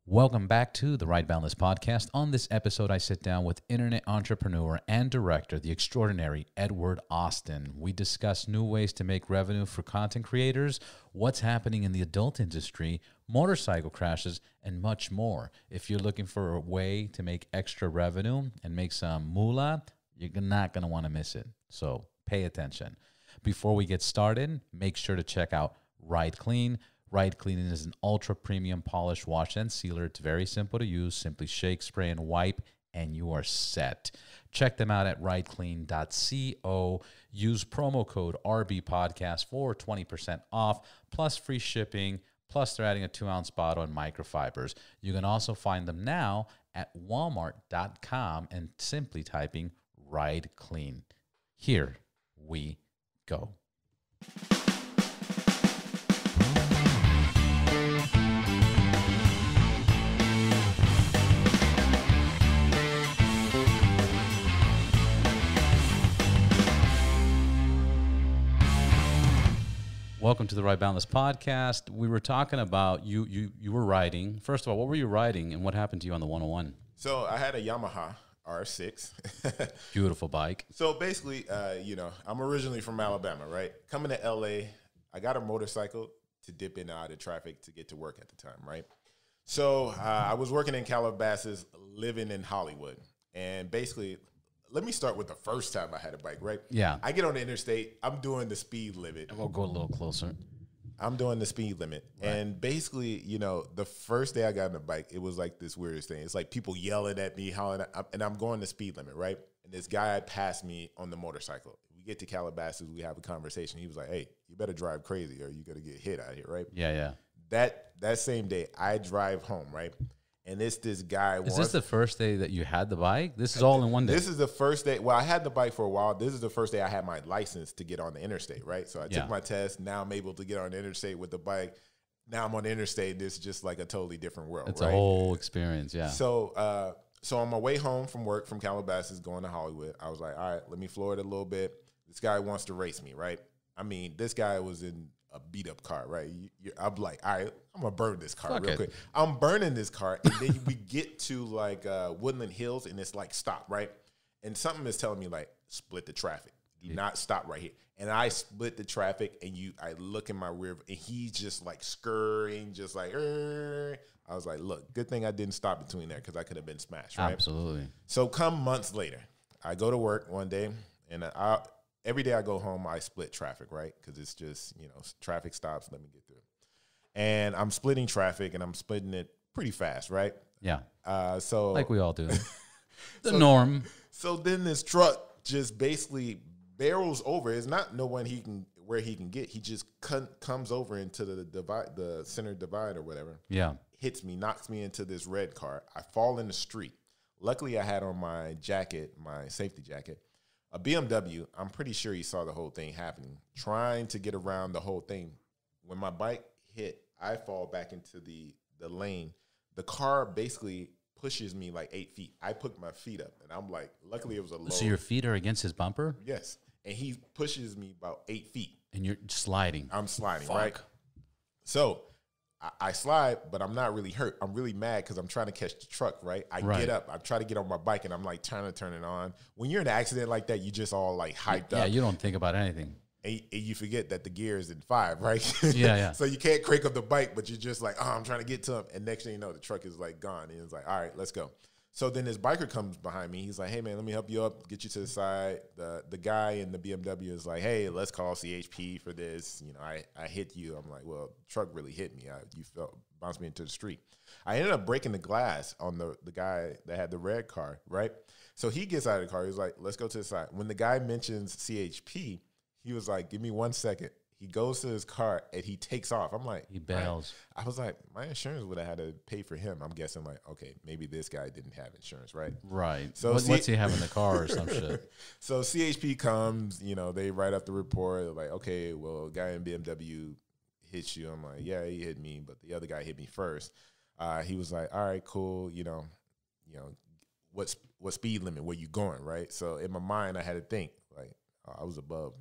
Welcome back to the Right Boundless podcast. On this episode, I sit down with internet entrepreneur and director, the extraordinary Edward Austin. We discuss new ways to make revenue for content creators, what's happening in the adult industry, motorcycle crashes, and much more. If you're looking for a way to make extra revenue and make some moolah, you're not going to want to miss it. So pay attention. Before we get started, make sure to check out Ride Clean. Ride Clean is an ultra premium polish wash and sealer. It's very simple to use. Simply shake, spray, and wipe, and you are set. Check them out at rideclean.co. Use promo code RBPodcast for 20% off, plus free shipping, plus they're adding a 2-ounce bottle and microfibers. You can also find them now at walmart.com and simply typing Ride Clean. Here we go. Welcome to the Right Boundless podcast. We were talking about you were riding. First of all, what were you riding and what happened to you on the 101? So I had a Yamaha R6. Beautiful bike. So basically, I'm originally from Alabama, right? Coming to LA, I got a motorcycle to dip in and out of traffic to get to work at the time, right? So I was working in Calabasas, living in Hollywood. And basically, let me start with the first time I had a bike, right? Yeah. I get on the interstate. I'm doing the speed limit. We'll go a little closer. I'm doing the speed limit. Right. And basically, the first day I got on a bike, it was like this weirdest thing. It's like people yelling at me, hollering, and I'm going the speed limit, right? And this guy passed me on the motorcycle. We get to Calabasas, we have a conversation. He was like, hey, you better drive crazy or you're going to get hit out here, right? Yeah. That same day, I drive home, right? And it's this guy. Is this the first day that you had the bike? This is all in one day. This is the first day. Well, I had the bike for a while. This is the first day I had my license to get on the interstate, right? So I took my test. Now I'm able to get on the interstate with the bike. Now I'm on the interstate. This is just like a totally different world. It's right? a whole experience, yeah. So on my way home from work from Calabasas going to Hollywood, I was like, all right, let me floor it a little bit. This guy wants to race me, right? I mean, this guy was in a beat up car, right? I'm like, all right, I'm gonna burn this car real quick. I'm burning this car, and then we get to like Woodland Hills, and it's like stop, right? And something is telling me like split the traffic. Do not stop right here. And I split the traffic, and I look in my rear, and he's just like scurrying, just like. I was like, look, good thing I didn't stop between there because I could have been smashed, right? Absolutely. So come months later, I go to work one day, and every day I go home, I split traffic, right? Because it's just, traffic stops, let me get through. And I'm splitting traffic, and I'm splitting it pretty fast, right? Yeah. So like we all do. The norm. So then this truck just basically barrels over. It's not no one where he can get. He just comes over into the center divide or whatever. Yeah. Hits me, knocks me into this red car. I fall in the street. Luckily, I had on my jacket, my safety jacket. A BMW, I'm pretty sure he saw the whole thing happening, trying to get around the whole thing. When my bike hit, I fall back into the lane. The car basically pushes me like 8 feet. I put my feet up, and I'm like, luckily it was a low. So your feet are against his bumper? Yes. And he pushes me about 8 feet. And you're sliding. I'm sliding, Fuck. right? So I slide, but I'm not really hurt. I'm really mad because I'm trying to catch the truck, right? I get up. I try to get on my bike, and I'm like trying to turn it on. When you're in an accident like that, you just all like hyped up. Yeah, you don't think about anything. And you forget that the gear is in 5, right? Yeah. So you can't crank up the bike, but you're just like, I'm trying to get to him. And next thing you know, the truck is like gone. And it's like, all right, let's go. So then this biker comes behind me. He's like, hey, man, let me help you up, get you to the side. The guy in the BMW is like, hey, let's call CHP for this. I hit you. I'm like, well, the truck really hit me. You bounced me into the street. I ended up breaking the glass on the guy that had the red car, right? So he gets out of the car. He's like, let's go to the side. When the guy mentions CHP, he was like, give me 1 second. He goes to his car, and he takes off. I'm like. He bails. I was like, my insurance would have had to pay for him. I'm guessing like, okay, maybe this guy didn't have insurance, right? Right. So what's he have in the car or some shit? So CHP comes, they write up the report. They're like, okay, well, a guy in BMW hit you. I'm like, yeah, he hit me, but the other guy hit me first. He was like, all right, cool. What speed limit? Where you going, right? So in my mind, I had to think like I was above,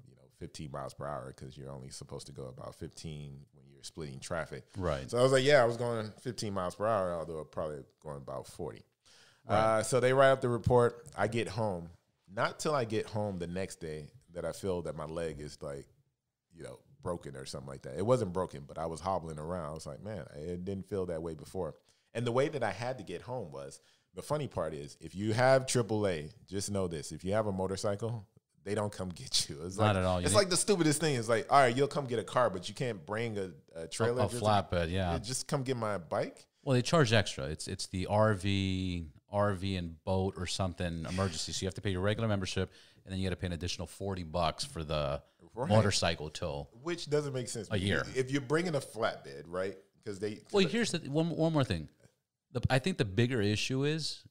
15 miles per hour because you're only supposed to go about 15 when you're splitting traffic. Right. So I was like, yeah, I was going 15 miles per hour, although I'm probably going about 40. Right. So they write up the report. I get home. Not till I get home the next day that I feel that my leg is like, broken or something like that. It wasn't broken, but I was hobbling around. I was like, man, it didn't feel that way before. And the way that I had to get home was, the funny part is, if you have AAA, just know this. If you have a motorcycle, they don't come get you. It's Not at all. It's like the stupidest thing. It's like, all right, you'll come get a car, but you can't bring a trailer. A flatbed, yeah. Just come get my bike. Well, they charge extra. It's the RV and boat or something emergency. So you have to pay your regular membership, and then you got to pay an additional $40 for the motorcycle tow. Which doesn't make sense. A year. If you're bringing a flatbed, right? Because Here's one more thing. I think the bigger issue is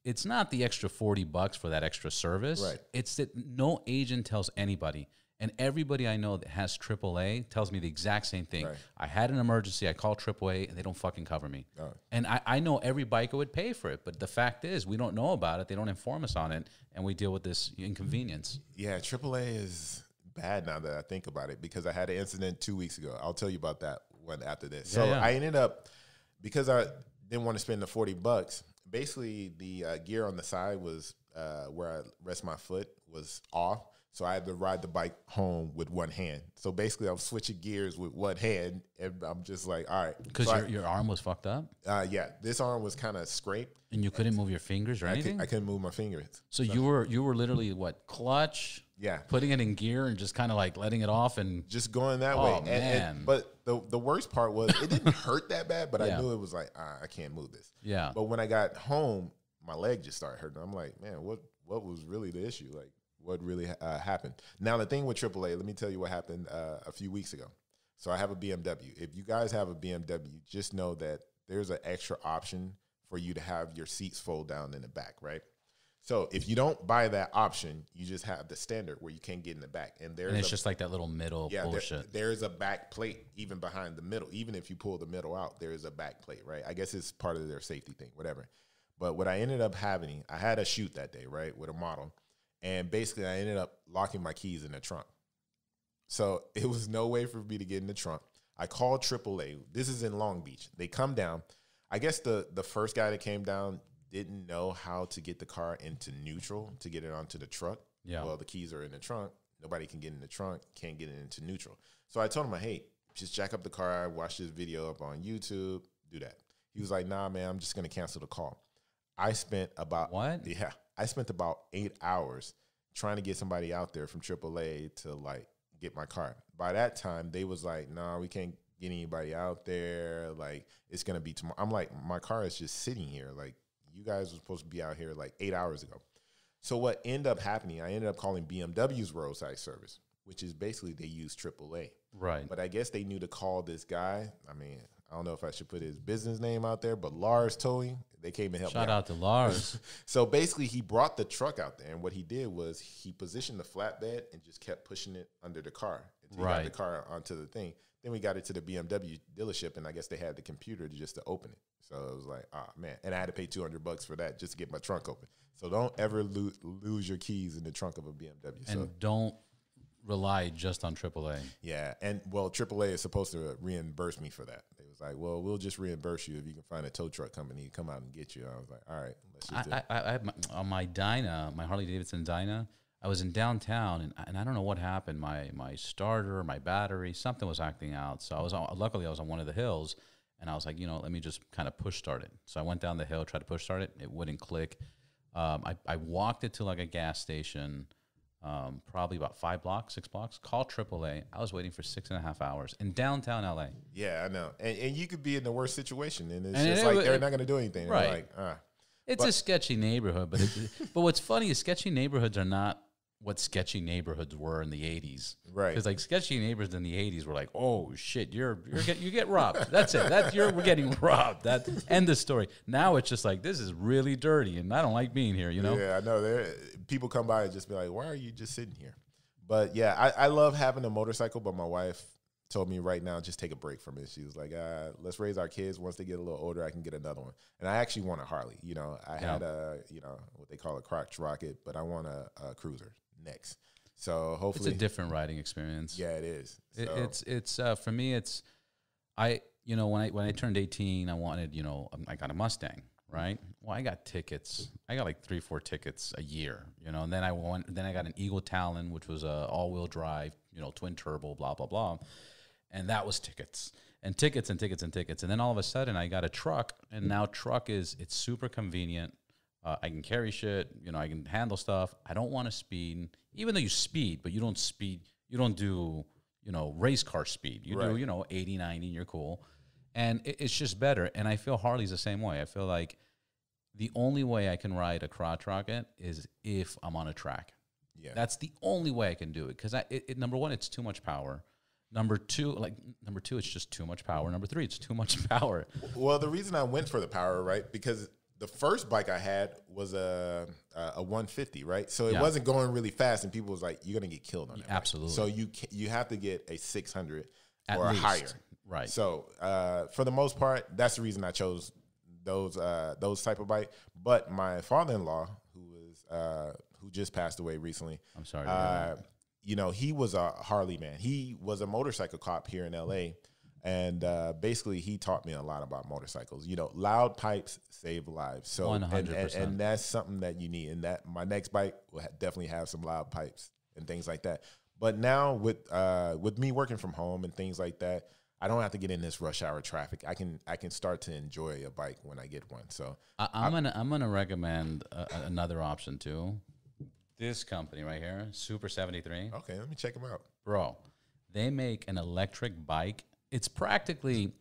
it's not the extra $40 for that extra service. Right. It's that no agent tells anybody. And everybody I know that has AAA tells me the exact same thing. Right. I had an emergency. I called AAA, and they don't fucking cover me. Oh. And I know every biker would pay for it. But the fact is, we don't know about it. They don't inform us on it. And we deal with this inconvenience. Yeah, AAA is bad now that I think about it, because I had an incident 2 weeks ago. I'll tell you about that one after this. So I ended up, because I didn't want to spend the $40, basically the gear on the side was where I rest my foot was off. So I had to ride the bike home with one hand. So basically, I'm switching gears with one hand, and I'm just like, all right. Because so your arm was fucked up? Yeah, this arm was kind of scraped. And you couldn't move your fingers or anything? I couldn't move my fingers. So you were literally, clutch? Yeah. Putting it in gear and just kind of like letting it off and... Just going that way. Man. But the worst part was, it didn't hurt that bad, but I knew it was like, I can't move this. Yeah. But when I got home, my leg just started hurting. I'm like, man, what was really the issue? Like, what really happened? Now, the thing with AAA, let me tell you what happened a few weeks ago. So I have a BMW. If you guys have a BMW, just know that there's an extra option for you to have your seats fold down in the back, right? So if you don't buy that option, you just have the standard where you can't get in the back. And it's just like that little middle bullshit. There's a back plate even behind the middle. Even if you pull the middle out, there is a back plate, right? I guess it's part of their safety thing, whatever. But what I ended up having, I had a shoot that day, right, with a model. And basically, I ended up locking my keys in the trunk. So it was no way for me to get in the trunk. I called AAA. This is in Long Beach. They come down. I guess the first guy that came down didn't know how to get the car into neutral to get it onto the truck. Yeah. Well, the keys are in the trunk. Nobody can get in the trunk, can't get it into neutral. So I told him, hey, just jack up the car, watch this video up on YouTube, do that. He was like, nah, man, I'm just going to cancel the call. I spent about... What? Yeah. I spent about 8 hours trying to get somebody out there from AAA to, like, get my car. By that time, they was like, nah, we can't get anybody out there. Like, it's going to be tomorrow. I'm like, my car is just sitting here. Like, you guys were supposed to be out here, like, 8 hours ago. So what ended up happening, I ended up calling BMW's roadside service, which is basically they use AAA. Right. But I guess they knew to call this guy. I mean, I don't know if I should put his business name out there, but Lars Towing, they came and helped me out. Shout out to Lars. So basically, he brought the truck out there, and what he did was he positioned the flatbed and just kept pushing it under the car until he got the car onto the thing. Then we got it to the BMW dealership, and I guess they had the computer to open it. So it was like, man. And I had to pay $200 for that just to get my trunk open. So don't ever lose your keys in the trunk of a BMW. And don't rely just on AAA. Yeah, and well, AAA is supposed to reimburse me for that. They was like, well, we'll just reimburse you if you can find a tow truck company to come out and get you. I was like, all right, let's just do it. I had on my Dyna, my Harley Davidson Dyna, I was in downtown, and I don't know what happened. My starter, my battery, something was acting out. So luckily I was on one of the hills, and I was like, let me just kind of push start it. So I went down the hill, tried to push start it. It wouldn't click. I walked it to like a gas station, probably about 6 blocks, called AAA. I was waiting for 6.5 hours in downtown LA. Yeah, I know. And you could be in the worst situation, and it's just like they're not going to do anything. Right. They're like, It's a sketchy neighborhood, but what's funny is sketchy neighborhoods are not what sketchy neighborhoods were in the 80s. Right. Because like sketchy neighborhoods in the 80s were like, oh shit, you get robbed. That's it. We're getting robbed. That end the story. Now it's just like, this is really dirty and I don't like being here, Yeah, I know. People come by and just be like, why are you just sitting here? But yeah, I love having a motorcycle, but my wife told me right now, just take a break from it. She was like, let's raise our kids. Once they get a little older, I can get another one. And I actually want a Harley. I had what they call a crotch rocket, but I want a cruiser next. So hopefully, it's a different riding experience. Yeah, it is. It's for me. When I turned 18, I wanted, I got a Mustang, right? Well, I got tickets. I got like 3-4 tickets a year, and then I got an Eagle Talon, which was a all-wheel drive, twin turbo, blah blah blah, and that was tickets and tickets and tickets and tickets. And then all of a sudden, I got a truck, and now it's super convenient. I can carry shit, I can handle stuff. I don't want to speed, even though you speed, but you don't speed. You don't do, race car speed. You do, 80, 90, you're cool. And it's just better. And I feel Harley's the same way. I feel like the only way I can ride a crotch rocket is if I'm on a track. Yeah. That's the only way I can do it. Because number one, it's too much power. Number two, it's just too much power. Number three, it's too much power. Well, the reason I went for the power, right? Because the first bike I had was a 150, right? So it wasn't going really fast, and people was like, "You're gonna get killed on that." Absolutely. Bike. So you have to get a 600 At or least. higher, right? So for the most part, that's the reason I chose those type of bike. But my father-in-law, who just passed away recently, I'm sorry. He was a Harley man. He was a motorcycle cop here in LA. And basically, he taught me a lot about motorcycles. Loud pipes save lives. So 100%. And that's something that you need. And that my next bike will definitely have some loud pipes and things like that. But now with me working from home and things like that, I don't have to get in this rush hour traffic. I can start to enjoy a bike when I get one. So I'm gonna recommend another option too. This company right here, Super 73. Okay, let me check them out, bro. They make an electric bike. It's practically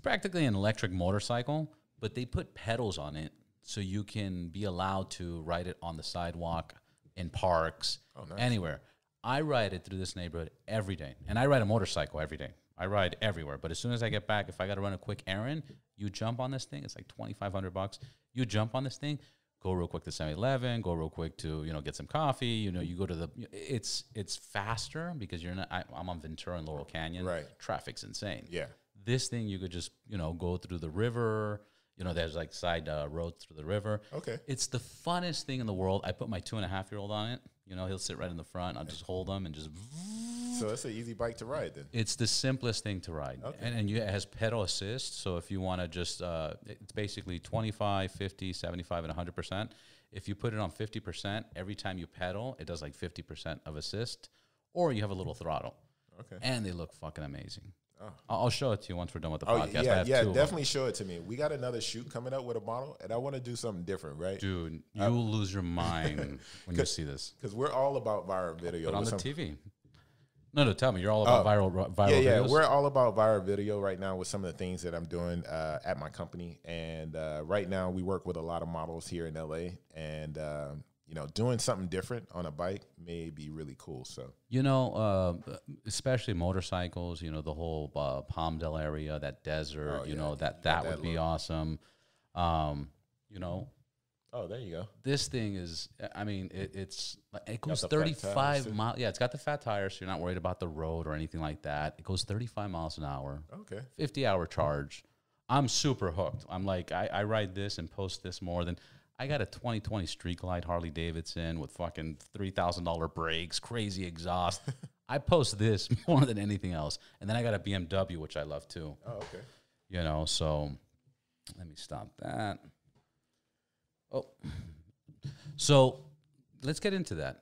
an electric motorcycle, but they put pedals on it so you can be allowed to ride it on the sidewalk, in parks, anywhere. I ride it through this neighborhood every day, and I ride a motorcycle every day. I ride everywhere, but as soon as I get back, if I got to run a quick errand, you jump on this thing. It's like $2,500. You jump on this thing, go real quick to 7-Eleven, go real quick to get some coffee. You go to it's faster because you're not. I'm on Ventura and Laurel Canyon. Right, traffic's insane. Yeah, this thing you could just go through the river. There's like side roads through the river. Okay, it's the funnest thing in the world. I put my 2.5-year-old on it. He'll sit right in the front. I'll just hold him and just. So it's an easy bike to ride then. It's the simplest thing to ride. Okay. And it has pedal assist. So if you want to just, it's basically 25, 50, 75, and 100%. If you put it on 50%, every time you pedal, it does like 50% of assist. Or you have a little throttle. Okay. And they look fucking amazing. Oh. I'll show it to you once we're done with the podcast. Yeah, definitely show it to me. We got another shoot coming up with a model, and I want to do something different, right? Dude, you'll lose your mind when you see this. Because we're all about viral video. But on the TV. No, tell me. You're all about viral videos? Yeah, we're all about viral video right now with some of the things that I'm doing at my company. And right now we work with a lot of models here in LA. And, doing something different on a bike may be really cool. So, especially motorcycles, the whole Palmdale area, that desert, that would be awesome. Oh, there you go. This thing is, it goes 35 miles. Yeah, it's got the fat tires, so you're not worried about the road or anything like that. It goes 35 miles an hour. Okay. 50-hour charge. I'm super hooked. I'm like, I ride this and post this more than, I got a 2020 Street Glide Harley Davidson with fucking $3,000 brakes, crazy exhaust. I post this more than anything else. And then I got a BMW, which I love too. Oh, okay. So let me stop that. Oh, so let's get into that.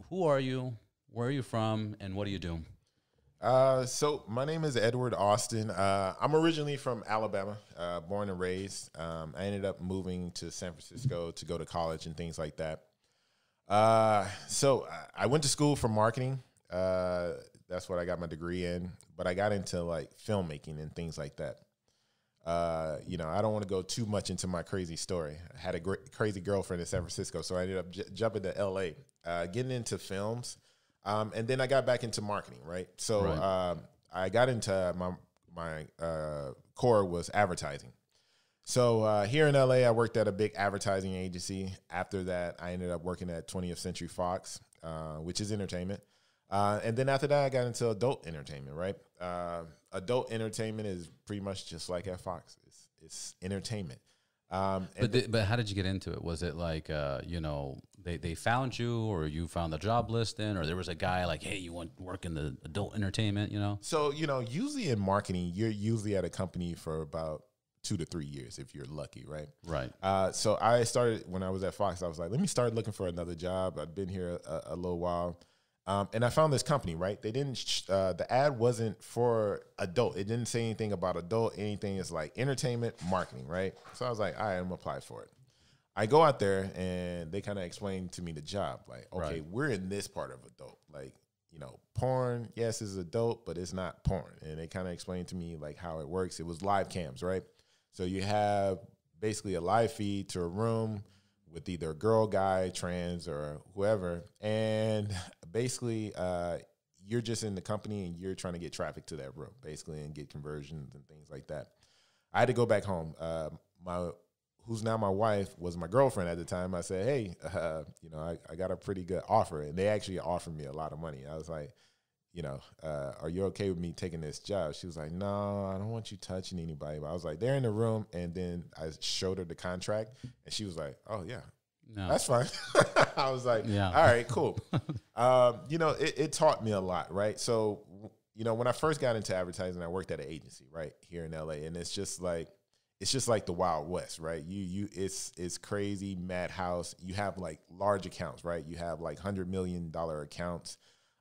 Who are you? Where are you from? And what do you do? So my name is Edward Austin. I'm originally from Alabama, born and raised. I ended up moving to San Francisco to go to college and things like that. So I went to school for marketing. That's what I got my degree in. But I got into like filmmaking and things like that. I don't want to go too much into my crazy story. I had a crazy girlfriend in San Francisco, so I ended up jumping to LA, getting into films. And then I got back into marketing, right? So I got into my core was advertising. So here in LA, I worked at a big advertising agency. After that, I ended up working at 20th Century Fox, which is entertainment. And then after that, I got into adult entertainment, right? Adult entertainment is pretty much just like at Fox. It's entertainment. But how did you get into it? Was it like they found you, or you found the job listing, or there was a guy like, hey, you want to work in the adult entertainment? So usually in marketing, you're usually at a company for about 2 to 3 years if you're lucky, right? Right. So I started when I was at Fox. I was like, let me start looking for another job. I'd been here a little while. And I found this company, right? They didn't, the ad wasn't for adult. It didn't say anything about adult, anything. It's like entertainment marketing, right? So I was like, all right, I'm gonna apply for it. I go out there and they kind of explain to me the job. Like, okay, we're in this part of adult. Like, porn, yes, is adult, but it's not porn. And they kind of explained to me like how it works. It was live cams, right? So you have basically a live feed to a room with either a girl, guy, trans, or whoever. And basically, you're just in the company and you're trying to get traffic to that room, basically, and get conversions and things like that. I had to go back home. Who's now my wife was my girlfriend at the time. I said, hey, I got a pretty good offer. And they actually offered me a lot of money. I was like, are you okay with me taking this job? She was like, no, I don't want you touching anybody. But I was like, they're in the room. And then I showed her the contract and she was like, oh yeah, that's fine. I was like, all right, cool. It taught me a lot. Right. So, when I first got into advertising, I worked at an agency right here in LA, and it's just like the Wild West, right? It's crazy, madhouse. You have like large accounts, right? You have like $100 million accounts.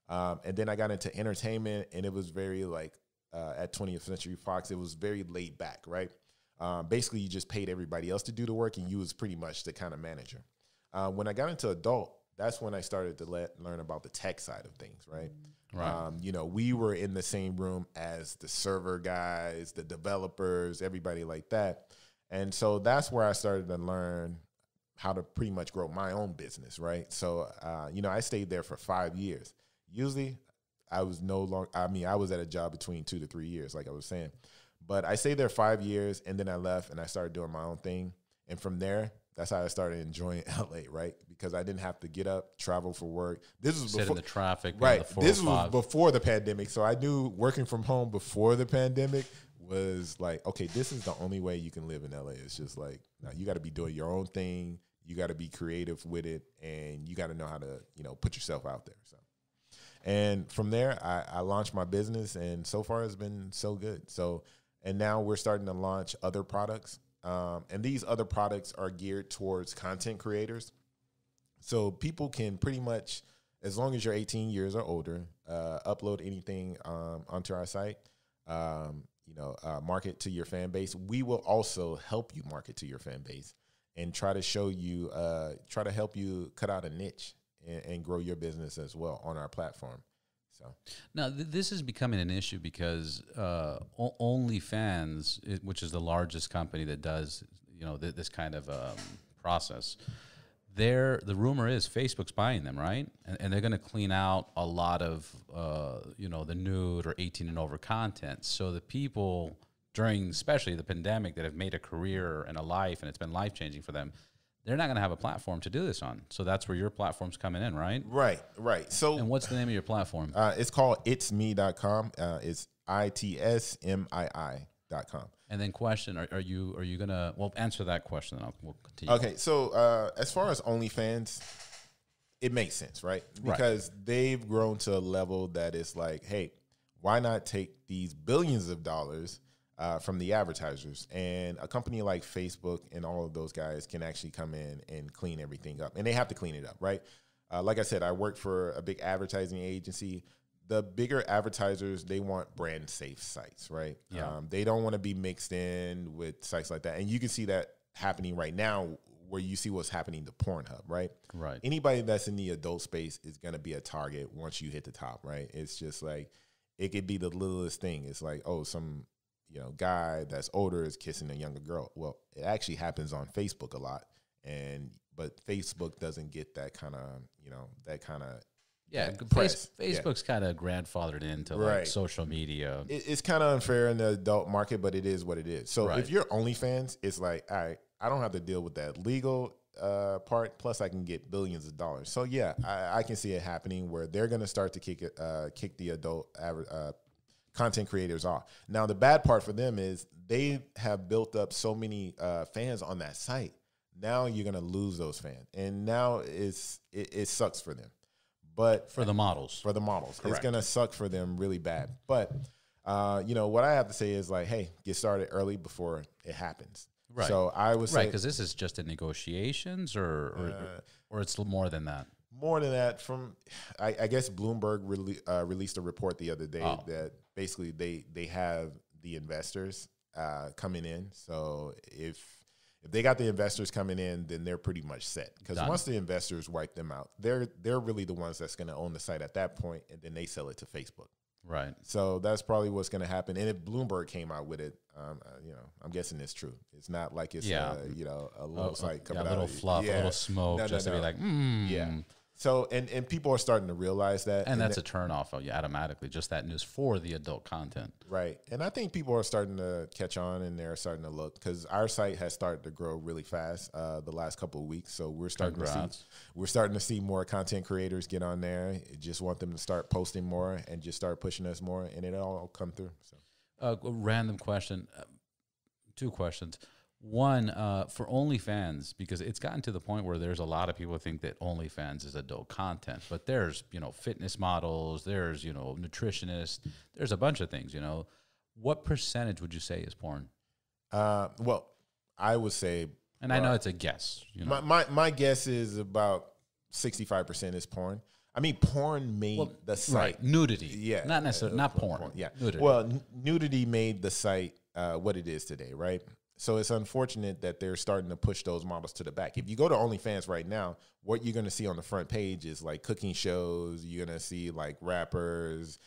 And then I got into entertainment, and it was very like at 20th Century Fox, it was very laid back, right? Basically, you just paid everybody else to do the work, and you was pretty much the kind of manager. When I got into adult, that's when I started to learn about the tech side of things, right? Right. We were in the same room as the server guys, the developers, everybody like that. And so that's where I started to learn how to pretty much grow my own business, right? So, I stayed there for 5 years. Usually I was I was at a job between 2 to 3 years, like I was saying. But I stayed there 5 years, and then I left, and I started doing my own thing. And from there, that's how I started enjoying LA, right? Because I didn't have to get up, travel for work. This was before in the traffic, right? This was before the pandemic, so I knew working from home before the pandemic was like, okay, this is the only way you can live in LA. It's just like, no, you got to be doing your own thing. You got to be creative with it, and you got to know how to, put yourself out there. So, and from there, I launched my business, and so far it's been so good. So, and now we're starting to launch other products. And these other products are geared towards content creators. So people can pretty much, as long as you're 18 years or older, upload anything onto our site, market to your fan base. We will also help you market to your fan base and try to show you, try to help you cut out a niche and grow your business as well on our platform. So now this is becoming an issue because OnlyFans, which is the largest company that does this kind of process, the rumor is Facebook's buying them, right? And they're going to clean out a lot of the nude or 18 and over content. So the people during especially the pandemic that have made a career and a life, and it's been life changing for them, they're not going to have a platform to do this on. So that's where your platform's coming in, right? Right. So, and what's the name of your platform? It's called itsme.com. It's itsmii.com. And then question, are you going to, answer that question, and we'll continue. Okay. So as far as OnlyFans, it makes sense, right? Because they've grown to a level that is like, hey, why not take these billions of dollars from the advertisers, and a company like Facebook and all of those guys can actually come in and clean everything up, and they have to clean it up, right? Like I said, I work for a big advertising agency. The bigger advertisers, they want brand safe sites, right? Yeah. They don't want to be mixed in with sites like that. And you can see that happening right now where you see what's happening to Pornhub, right? Right. Anybody that's in the adult space is going to be a target once you hit the top, right? It's just like, it could be the littlest thing. It's like, oh, some guy that's older is kissing a younger girl. Well, it actually happens on Facebook a lot, but Facebook doesn't get that kind of, press. Facebook's kind of grandfathered into like social media. It's kind of unfair in the adult market, but it is what it is. So if you're OnlyFans, it's like, all right, I don't have to deal with that legal part. Plus, I can get billions of dollars. So yeah, I can see it happening where they're going to start to kick the adult content creators are. Now, the bad part for them is they have built up so many fans on that site. Now you're going to lose those fans. And now it sucks for them. But for the models. Correct. It's going to suck for them really bad. But, what I have to say is like, hey, get started early before it happens. Right. So I would say. Right, because this is just in negotiations or it's more than that. More than that, I guess Bloomberg released a report the other day that basically they have the investors coming in. So if they got the investors coming in, then they're pretty much set. Because once the investors wipe them out, they're really the ones that's going to own the site at that point, and then they sell it to Facebook. Right. So that's probably what's going to happen. And if Bloomberg came out with it, I'm guessing it's true. It's not like it's a little site coming out. A little fluff, a little smoke, to be like, Yeah. So, and people are starting to realize that. And that's a turnoff automatically, just that news for the adult content. Right. And I think people are starting to catch on, and they're starting to look, because our site has started to grow really fast the last couple of weeks. So we're starting to see more content creators get on there. Just want them to start posting more and just start pushing us more, and it'll all come through. So, a random question, 2 questions. One, for OnlyFans, because it's gotten to the point where there's a lot of people who think that OnlyFans is adult content, but there's, fitness models, there's, nutritionists, there's a bunch of things, What percentage would you say is porn? Well, I would say, and I know it's a guess. My guess is about 65% is porn. I mean, porn made the site. Right, nudity. Yeah. Not necessarily, not porn. Yeah. Nudity. Well, nudity made the site what it is today, right? So it's unfortunate that they're starting to push those models to the back. If you go to OnlyFans right now, what you're going to see on the front page is like cooking shows. You're going to see like rappers.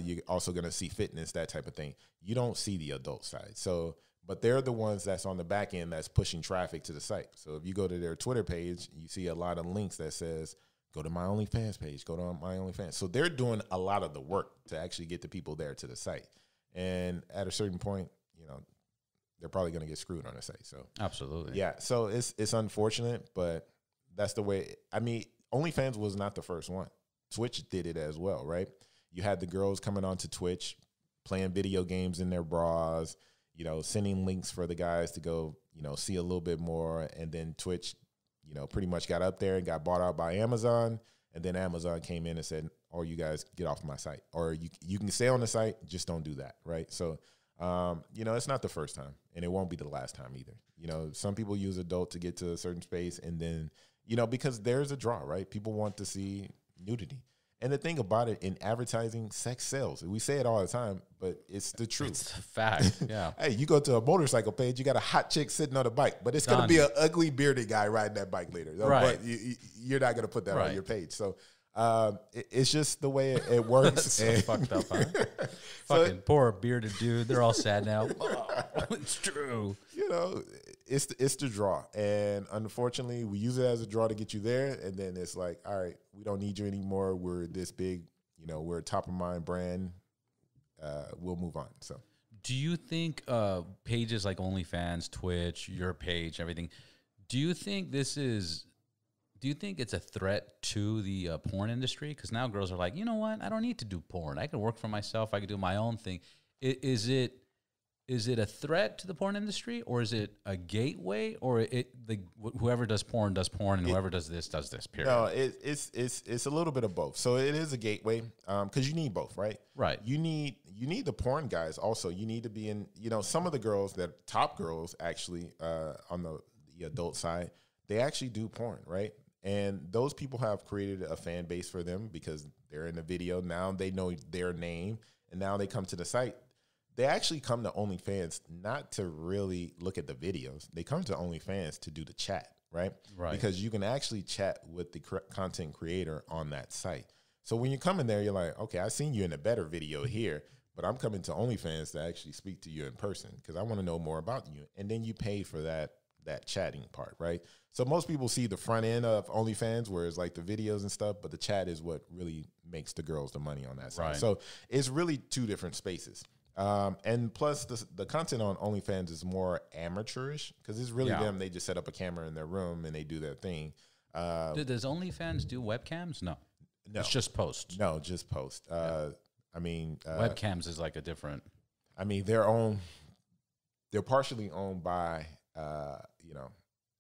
You're also going to see fitness, that type of thing. You don't see the adult side. So, but they're the ones that's on the back end that's pushing traffic to the site. So if you go to their Twitter page, you see a lot of links that says, go to my OnlyFans page, go to my OnlyFans. So they're doing a lot of the work to actually get the people there to the site. And at a certain point, they're probably going to get screwed on the site. So absolutely. Yeah. So it's unfortunate, but that's the way. I mean, OnlyFans was not the first one. Twitch did it as well, right? You had the girls coming onto Twitch, playing video games in their bras, sending links for the guys to go, see a little bit more. And then Twitch, pretty much got up there and got bought out by Amazon. And then Amazon came in and said, oh, you guys get off my site. Or you can stay on the site, just don't do that, right? So, it's not the first time, and it won't be the last time either. Some people use adult to get to a certain space, and then, because there's a draw, right? People want to see nudity. And the thing about it, in advertising, sex sells. We say it all the time, but it's the truth. It's a fact, yeah. Hey, you go to a motorcycle page, you got a hot chick sitting on a bike, but it's going to be an ugly bearded guy riding that bike later. Right. But you're not going to put that on your page. So it's just the way it works. That's so fucked up, huh? Fucking poor bearded dude. They're all sad now. It's true. It's the draw. And unfortunately, we use it as a draw to get you there. And then it's like, all right, we don't need you anymore. We're this big. We're a top of mind brand. We'll move on. So do you think pages like OnlyFans, Twitch, your page, everything, do you think it's a threat to the porn industry? Because now girls are like, you know what? I don't need to do porn. I can work for myself. I can do my own thing. Is it a threat to the porn industry, or is it a gateway, or whoever does porn, and whoever does this, period? No, it's a little bit of both. So it is a gateway because you need both, right? Right. You need the porn guys also. You need to be in, some of the girls that top girls actually on the adult side, they actually do porn, right? And those people have created a fan base for them because they're in the video. Now they know their name, and now they come to the site. They actually come to OnlyFans not to really look at the videos. They come to OnlyFans to do the chat, right? Right. Because you can actually chat with the content creator on that site. So when you come in there, you're like, okay, I've seen you in a better video here, but I'm coming to OnlyFans to actually speak to you in person because I want to know more about you. And then you pay for that chatting part, right? So most people see the front end of OnlyFans, where it's like the videos and stuff, but the chat is what really makes the girls the money on that side. Right. So it's really two different spaces. And plus the content on OnlyFans is more amateurish because it's really them. They just set up a camera in their room and they do their thing. Does OnlyFans do webcams? No. It's just post. No, just post. I mean, webcams is like a different. I mean, they're partially owned by, you know,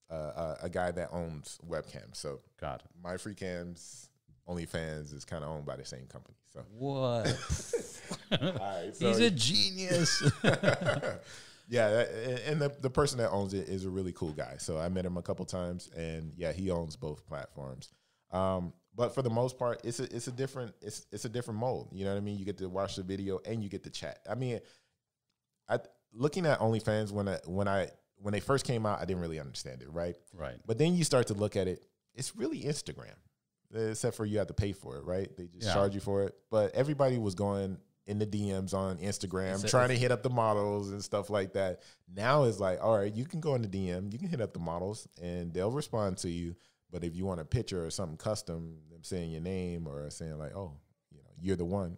a guy that owns webcams. So Got it. My Free Cams, OnlyFans is kind of owned by the same company. So What? right, so He's a genius. yeah, and the person that owns it is a really cool guy. So I met him a couple times, and yeah, he owns both platforms. But for the most part, it's a different mold. You know what I mean? You get to watch the video and you get to chat. I mean, looking at OnlyFans when they first came out, I didn't really understand it, right? Right. But then you start to look at it, it's really Instagram, except for you have to pay for it, right? They just charge you for it. But everybody was going in the DMs on Instagram, trying to hit up the models and stuff like that. Now it's like, all right, you can go in the DM, you can hit up the models, and they'll respond to you. But if you want a picture or something custom, them saying your name or saying like, oh, you know, you're the one,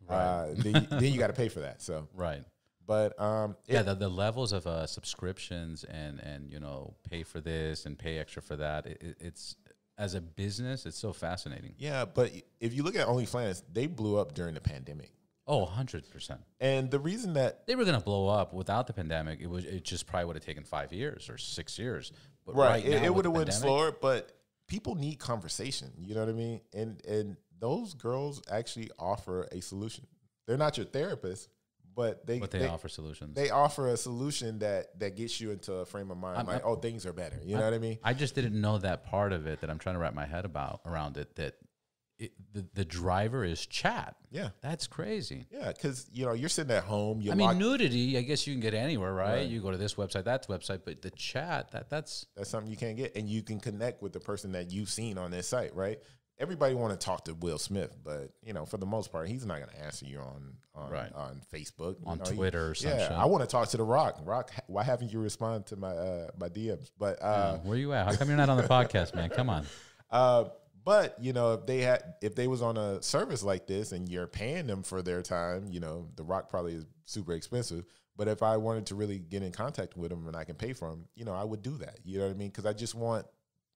right. then you got to pay for that. So right. But the levels of subscriptions and you know, pay for this and pay extra for that, it's as a business, it's so fascinating. Yeah, but if you look at OnlyFans, they blew up during the pandemic. Oh, 100%. And the reason that they were going to blow up without the pandemic, it just probably would have taken 5 years or 6 years. But right, it would have went slower. But people need conversation. You know what I mean? And those girls actually offer a solution. They're not your therapist, but they offer solutions. They offer a solution that gets you into a frame of mind oh, things are better. You know what I mean? I just didn't know that part of it that I'm trying to wrap my head around it. That the driver is chat. Yeah, that's crazy. Yeah, because you know you're sitting at home. Nudity. I guess you can get anywhere, right? You go to this website, that website, but the chat that's something you can't get, and you can connect with the person that you've seen on this site, right? Everybody want to talk to Will Smith, but you know, for the most part, he's not going to answer you on Facebook, on Twitter or something. Yeah, I want to talk to The Rock. Rock, why haven't you responded to my DMs? But where you at? How come you're not on the podcast, man? Come on. But you know, if they was on a service like this and you're paying them for their time, you know, The Rock probably is super expensive. But if I wanted to really get in contact with him and I can pay for him, you know, I would do that. You know what I mean? Because I just want,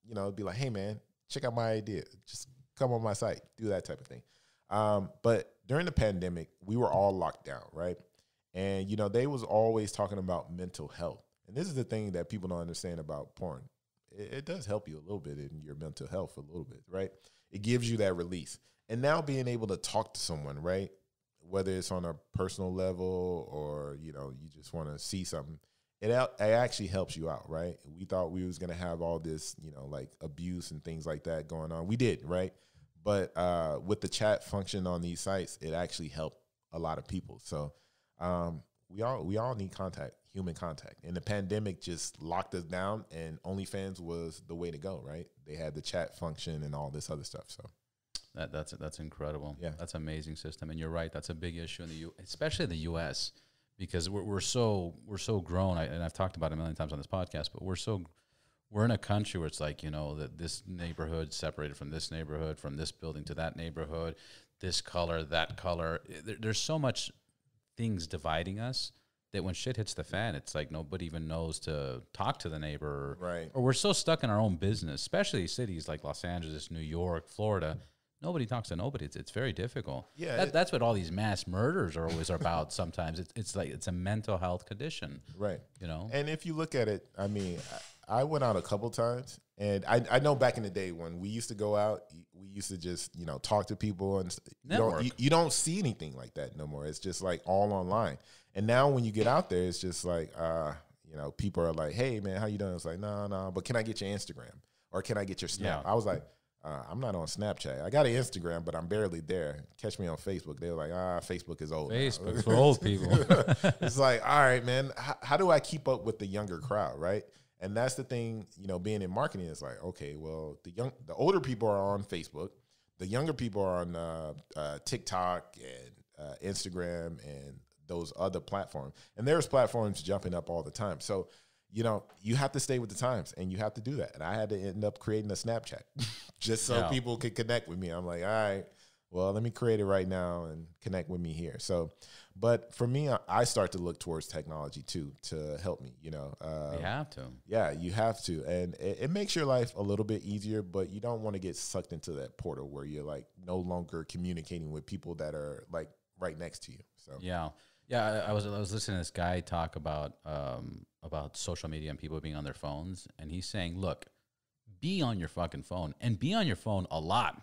you know, be like, hey man, check out my idea. Just come on my site, do that type of thing. But during the pandemic, we were all locked down, right? And you know, they was always talking about mental health, and this is the thing that people don't understand about porn. It does help you a little bit in your mental health a little bit, right? It gives you that release. And now being able to talk to someone, right? Whether it's on a personal level or, you know, you just want to see something, it actually helps you out, right? We thought we was going to have all this, you know, like abuse and things like that going on. We did, right? But with the chat function on these sites, it actually helped a lot of people. So we all need contact. Human contact. And the pandemic just locked us down, and OnlyFans was the way to go, right? They had the chat function and all this other stuff. So that's incredible. Yeah, that's an amazing system. And you're right, that's a big issue in especially in the U.S. because we're so grown. And I've talked about it a million times on this podcast, but we're in a country where it's like, you know, that this neighborhood separated from this neighborhood, from this building to that neighborhood, this color, that color. There's so much things dividing us that when shit hits the fan, it's like nobody even knows to talk to the neighbor. Right. Or we're so stuck in our own business, especially cities like Los Angeles, New York, Florida. Nobody talks to nobody. It's very difficult. Yeah, that's what all these mass murders are always about. Sometimes it's like it's a mental health condition. Right. You know? And if you look at it, I mean, I went out a couple times, and I know back in the day when we used to go out, we used to just, you know, talk to people, and you don't see anything like that no more. It's just like all online. And now when you get out there, it's just like, you know, people are like, hey, man, how you doing? It's like, no, but can I get your Instagram? Or can I get your Snap? Yeah. I was like, I'm not on Snapchat. I got an Instagram, but I'm barely there. Catch me on Facebook. They were like, Facebook is old. Facebook's for old people. It's like, all right, man, how do I keep up with the younger crowd, right? And that's the thing, you know, being in marketing is like, okay, well, the older people are on Facebook. The younger people are on TikTok and Instagram and those other platforms. And there's platforms jumping up all the time. So, you know, you have to stay with the times, and you have to do that. And I had to end up creating a Snapchat just so people could connect with me. I'm like, all right, well, let me create it right now and connect with me here. So, but for me, I start to look towards technology too to help me, you know. You have to. Yeah, you have to. And it makes your life a little bit easier, but you don't want to get sucked into that portal where you're like no longer communicating with people that are like right next to you. So Yeah. I was listening to this guy talk about social media and people being on their phones, and he's saying, look, be on your fucking phone and be on your phone a lot,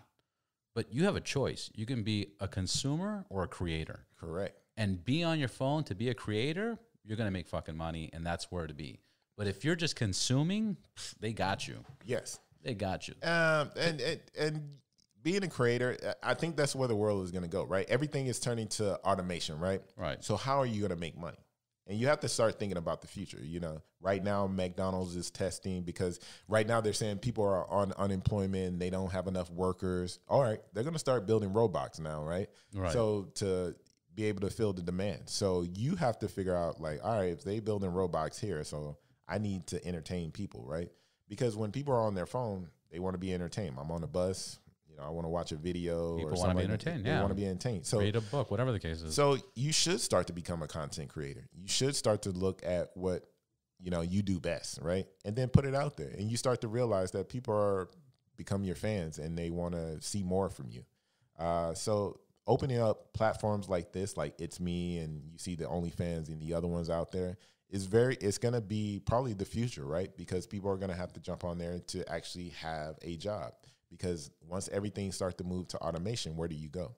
but you have a choice. You can be a consumer or a creator. correct. And be on your phone to be a creator, you're gonna make fucking money, and that's where to be. But if you're just consuming, they got you. Yes. They got you. And being a creator, I think that's where the world is going to go, right? Everything is turning to automation, right? Right. So how are you going to make money? And you have to start thinking about the future. You know, right now McDonald's is testing because right now they're saying people are on unemployment and they don't have enough workers. All right, they're going to start building robots now, right? Right. So to be able to fill the demand. So you have to figure out like, all right, if they building robots here, so I need to entertain people, right? Because when people are on their phone, they want to be entertained. I'm on a bus. You know, I want to watch a video. People or want to be something. entertained. They Yeah. want to be entertained. So read a book, whatever the case is. so you should start to become a content creator. You should start to look at what, you know, you do best, right? And then put it out there. And you start to realize that people are become your fans and they want to see more from you. So opening up platforms like this, like It's Me, and you see the OnlyFans and the other ones out there, it's going to be probably the future, right? Because people are going to have to jump on there to actually have a job. Because once everything starts to move to automation, where do you go?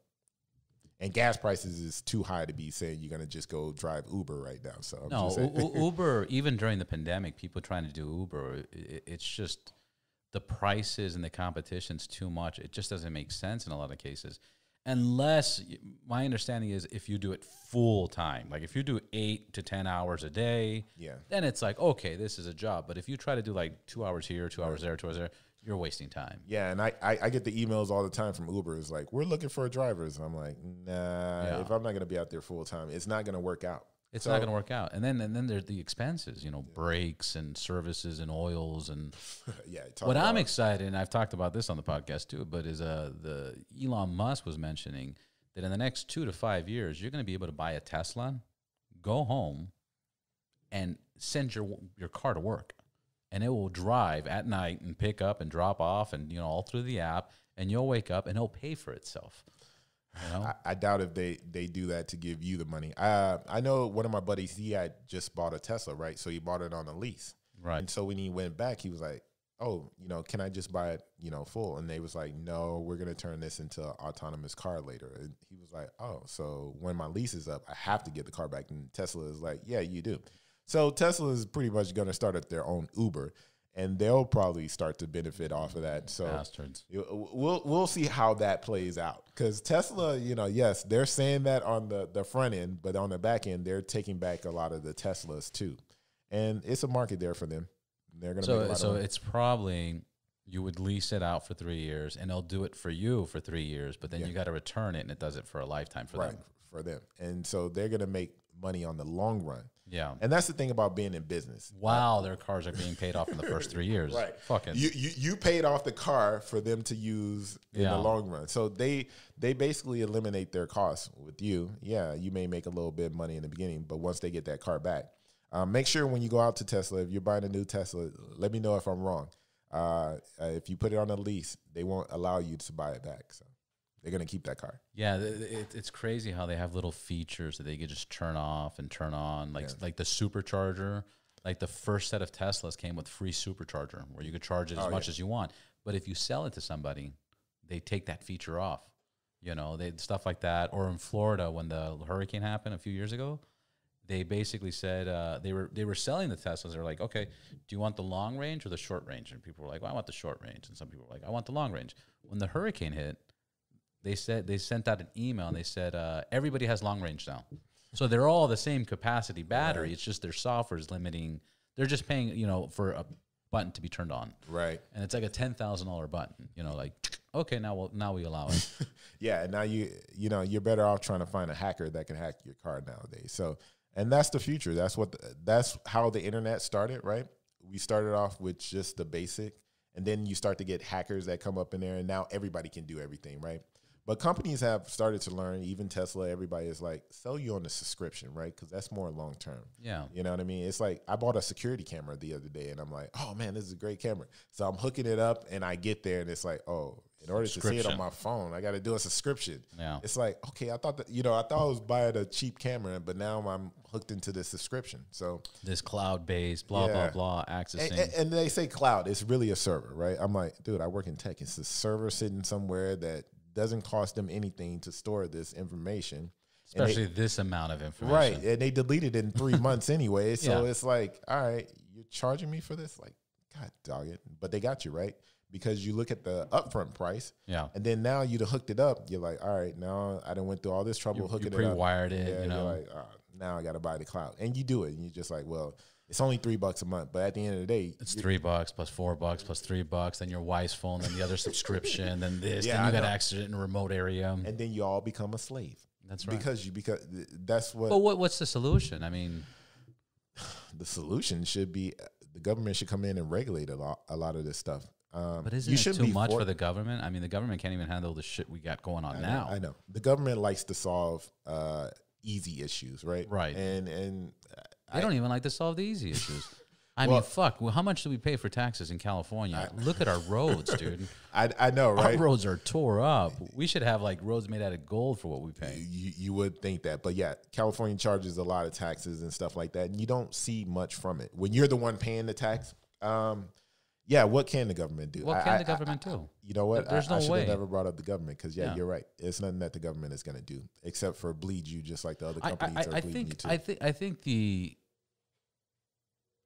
And gas prices is too high to be saying you're going to just go drive Uber right now. So I'm just saying. Uber, even during the pandemic, people trying to do Uber, it's just the prices and the competition's too much. It just doesn't make sense in a lot of cases. Unless, my understanding is if you do it full time, like if you do 8 to 10 hours a day, then it's like, okay, this is a job. But if you try to do like 2 hours here, 2 hours there, 2 hours there, you're wasting time. Yeah, and I get the emails all the time from Uber. It's like, we're looking for drivers. And I'm like, nah, if I'm not going to be out there full time, it's not going to work out. It's not going to work out. And then there's the expenses, you know, brakes and services and oils. And what I'm excited, and I've talked about this on the podcast too, but is the Elon Musk was mentioning that in the next 2 to 5 years, you're going to be able to buy a Tesla, go home, and send your car to work. And it will drive at night and pick up and drop off and, you know, all through the app. And you'll wake up and it'll pay for itself. You know? I doubt if they do that to give you the money. I know one of my buddies, he had just bought a Tesla, right? So he bought it on a lease. Right. And so when he went back, he was like, oh, you know, can I just buy it, you know, full? And they was like, no, we're going to turn this into an autonomous car later. And he was like, oh, so when my lease is up, I have to get the car back. And Tesla is like, yeah, you do. So Tesla is pretty much going to start at their own Uber, and they'll probably start to benefit off of that. So bastards. We'll see how that plays out. Because Tesla, you know, yes, they're saying that on the front end, but on the back end, they're taking back a lot of the Teslas too. And it's a market there for them. They're going to make a lot of money. It's probably you would lease it out for 3 years, and they'll do it for you for 3 years, but then you got to return it, and it does it for a lifetime for them. For them. And so they're going to make money on the long run. Yeah. And that's the thing about being in business. Wow, their cars are being paid off in the first 3 years. Right. Fucking. You paid off the car for them to use in the long run. So they basically eliminate their costs with you. Yeah, you may make a little bit of money in the beginning, but once they get that car back, make sure when you go out to Tesla, if you're buying a new Tesla, let me know if I'm wrong. If you put it on a lease, they won't allow you to buy it back. So they're going to keep that car. Yeah, it's crazy how they have little features that they could just turn off and turn on, like the supercharger. Like the first set of Teslas came with free supercharger where you could charge it as much as you want. But if you sell it to somebody, they take that feature off. You know, stuff like that. Or in Florida, when the hurricane happened a few years ago, they basically said they were selling the Teslas. They're like, okay, do you want the long range or the short range? And people were like, well, I want the short range. And some people were like, I want the long range. When the hurricane hit, they sent out an email and they said everybody has long range now, so they're all the same capacity battery. Right. It's just their software is limiting. They're just paying, you know, for a button to be turned on, right? And it's like a $10,000 button. You know, like okay, now we allow it. Yeah, and now you're better off trying to find a hacker that can hack your car nowadays. So, and that's the future. That's how the internet started, right? We started off with just the basic, and then you start to get hackers that come up in there, and now everybody can do everything, right? But companies have started to learn, even Tesla, everybody is like, sell you on the subscription, right? Because that's more long term. Yeah. You know what I mean? It's like I bought a security camera the other day and I'm like, oh man, this is a great camera. So I'm hooking it up and I get there and it's like, oh, in order to see it on my phone, I got to do a subscription. Yeah. It's like, okay, I thought I was buying a cheap camera, but now I'm hooked into this subscription. So this cloud-based, blah, blah, accessing. And they say cloud. It's really a server, right? I'm like, dude, I work in tech. It's a server sitting somewhere that doesn't cost them anything to store this information. Especially this amount of information. Right. And they deleted it in 3 months anyway. So it's like, all right, you're charging me for this? Like, God dog it. But they got you, right? Because you look at the upfront price. Yeah. And then now you hooked it up. You're like, all right, now I done went through all this trouble hooking it up. You pre-wired it, yeah, you know. You're like, now I got to buy the cloud. And you do it. And you're just like, well, it's only $3 a month. But at the end of the day. It's $3 plus $4 plus $3. Then your wife's phone, then the other subscription, then this. Yeah, then you got access in a remote area. And then you all become a slave. That's right. Because that's what. But what's the solution? I mean, the solution should be the government should come in and regulate a lot of this stuff. But isn't it too much for the government? I mean, the government can't even handle the shit we got going on now. I know. The government likes to solve easy issues, right? Right. And they don't even like to solve the easy issues. I mean, fuck. Well, how much do we pay for taxes in California? Look at our roads, dude. I know, right? Our roads are tore up. We should have like roads made out of gold for what we pay. You would think that, but yeah, California charges a lot of taxes and stuff like that, and you don't see much from it when you're the one paying the tax. Yeah, what can the government do? What can the government do? You know what? There's no I should way. have never brought up the government because you're right. It's nothing that the government is going to do except for bleed you, just like the other companies are bleeding you too.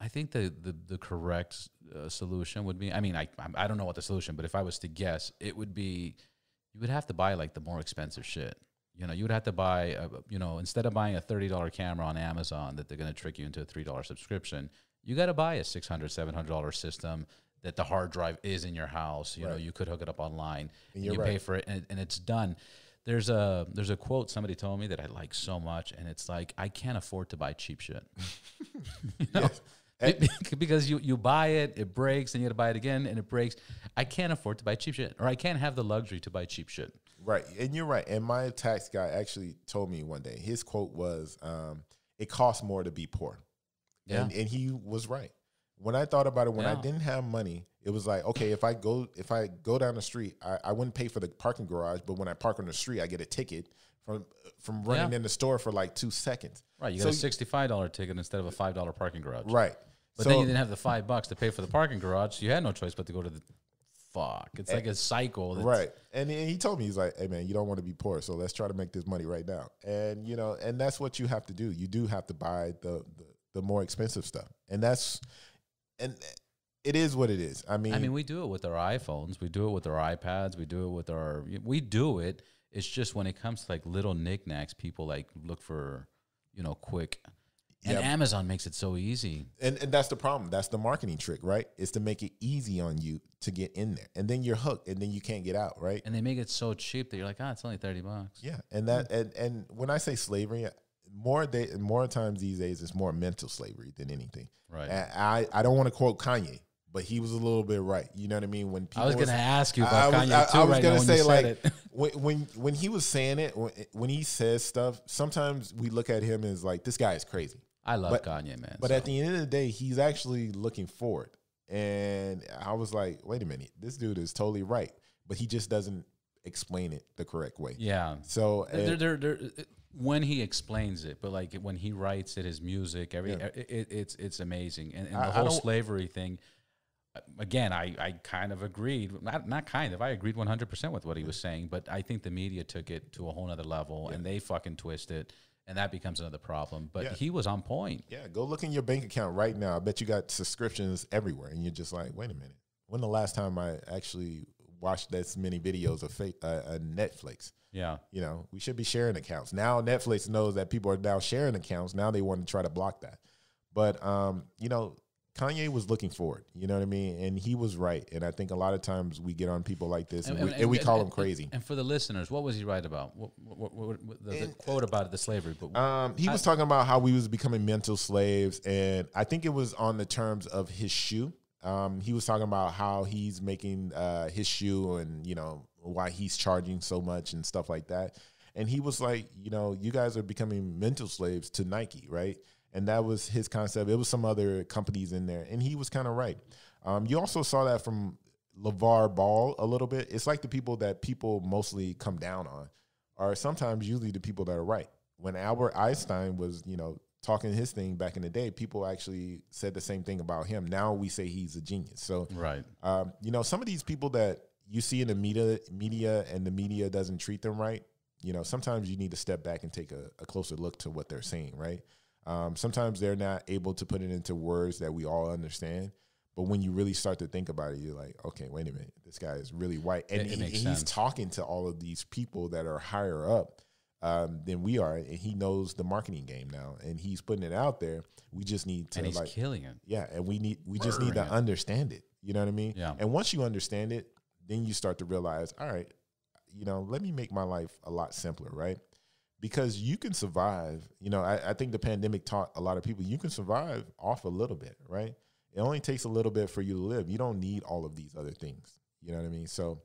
I think the correct solution would be. I mean, I don't know what the solution, but if I was to guess, it would be you would have to buy like the more expensive shit. You know, you would have to buy instead of buying a $30 camera on Amazon that they're going to trick you into a $3 subscription, you got to buy a $600, $700 system that the hard drive is in your house. You know, you could hook it up online and you pay for it and it's done. There's a quote somebody told me that I like so much, and it's like, I can't afford to buy cheap shit. You know? Yes. Because you buy it, it breaks, and you got to buy it again, and it breaks. I can't afford to buy cheap shit, or I can't have the luxury to buy cheap shit. Right, and you're right. And my tax guy actually told me one day, his quote was, it costs more to be poor. Yeah. And he was right. When I thought about it, when I didn't have money, it was like, okay, if I go down the street, I wouldn't pay for the parking garage, but when I park on the street, I get a ticket from running in the store for like 2 seconds. Right, you got a $65 ticket instead of a $5 parking garage. Right. But then you didn't have the $5 to pay for the parking garage, so you had no choice but to go to the fuck. It's like a cycle. Right. And he told me, he's like, hey man, you don't want to be poor, so let's try to make this money right now. And and that's what you have to do. You do have to buy the more expensive stuff. And it is what it is. I mean, we do it with our iPhones. We do it with our iPads. We do it. It's just when it comes to like little knickknacks, people like look for, quick. And Amazon makes it so easy. And that's the problem. That's the marketing trick, right? It's to make it easy on you to get in there. And then you're hooked and then you can't get out, right? And they make it so cheap that you're like, it's only $30. Yeah. And and when I say slavery, more times these days it's more mental slavery than anything. Right. And I don't want to quote Kanye, but he was a little bit right. You know what I mean? When people I was going to ask you about Kanye too. I was going to say, like, when he was saying it, when he says stuff, sometimes we look at him as like, this guy is crazy. I love Kanye, man. But at the end of the day, he's actually looking forward. And I was like, wait a minute, this dude is totally right, but he just doesn't explain it the correct way. Yeah. So when he explains it, but like when he writes it, his music, it's amazing. And the whole slavery thing, again, I kind of agreed. Not kind of. I agreed 100% with what he was saying. But I think the media took it to a whole nother level, and they fucking twist it, and that becomes another problem. But he was on point. Yeah, go look in your bank account right now. I bet you got subscriptions everywhere, and you're just like, wait a minute. When the last time I actually watched that many videos of Netflix? Yeah. We should be sharing accounts. Now Netflix knows that people are now sharing accounts. Now they want to try to block that. But, Kanye was looking forward, you know what I mean? And he was right. And I think a lot of times we get on people like this and we call them crazy. And for the listeners, what was he right about? What the quote about the slavery? He was talking about how we was becoming mental slaves. And I think it was on the terms of his shoe. He was talking about how he's making his shoe and, why he's charging so much and stuff like that. And he was like, you guys are becoming mental slaves to Nike, right? And that was his concept. It was some other companies in there. And he was kind of right. You also saw that from LeVar Ball a little bit. It's like the people that people mostly come down on are sometimes usually the people that are right. When Albert Einstein was, talking his thing back in the day, people actually said the same thing about him. Now we say he's a genius. So, right. Some of these people that you see in the media and the media doesn't treat them right, sometimes you need to step back and take a closer look to what they're saying, right? Sometimes they're not able to put it into words that we all understand. But when you really start to think about it, you're like, okay, wait a minute, this guy is really white. And he's talking to all of these people that are higher up than we are, and he knows the marketing game now, and he's putting it out there. We just need to, and he's killing it. Yeah, and we just need to understand it. You know what I mean? Yeah. And once you understand it, then you start to realize, all right, let me make my life a lot simpler, right? Because you can survive. I think the pandemic taught a lot of people you can survive off a little bit, right? It only takes a little bit for you to live. You don't need all of these other things. You know what I mean? So,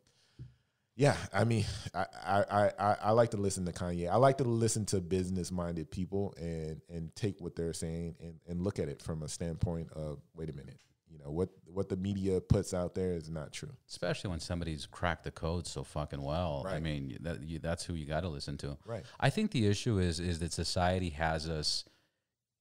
yeah, I mean, I like to listen to Kanye. I like to listen to business-minded people and take what they're saying and look at it from a standpoint of, wait a minute, what the media puts out there is not true. Especially when somebody's cracked the code so fucking well. Right. I mean, that's who you got to listen to. Right. I think the issue is that society has us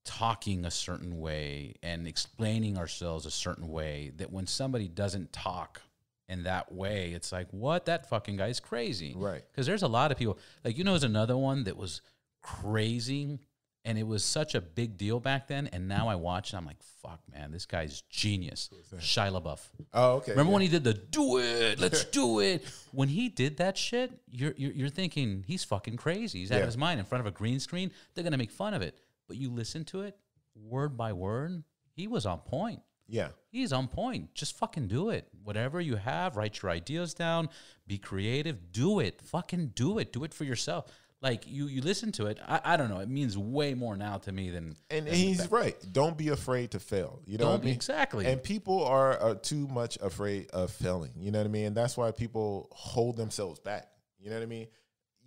talking a certain way and explaining ourselves a certain way, that when somebody doesn't talk in that way, it's like, what? That fucking guy's crazy. Right. Because there's a lot of people, like, there's another one that was crazy, and it was such a big deal back then, and now I watch and I'm like, fuck, man, this guy's genius. Shia LaBeouf. Oh, okay. Remember when he did the do it, let's do it? When he did that shit, you're thinking, he's fucking crazy. He's out of his mind in front of a green screen. They're going to make fun of it. But you listen to it, word by word, he was on point. Yeah. He's on point. Just fucking do it. Whatever you have, write your ideas down, be creative, do it. Fucking do it. Do it for yourself. Like, you listen to it, I don't know, it means way more now to me than... And he's right. Don't be afraid to fail. You know what I mean? Exactly. And people are too much afraid of failing. You know what I mean? And that's why people hold themselves back. You know what I mean?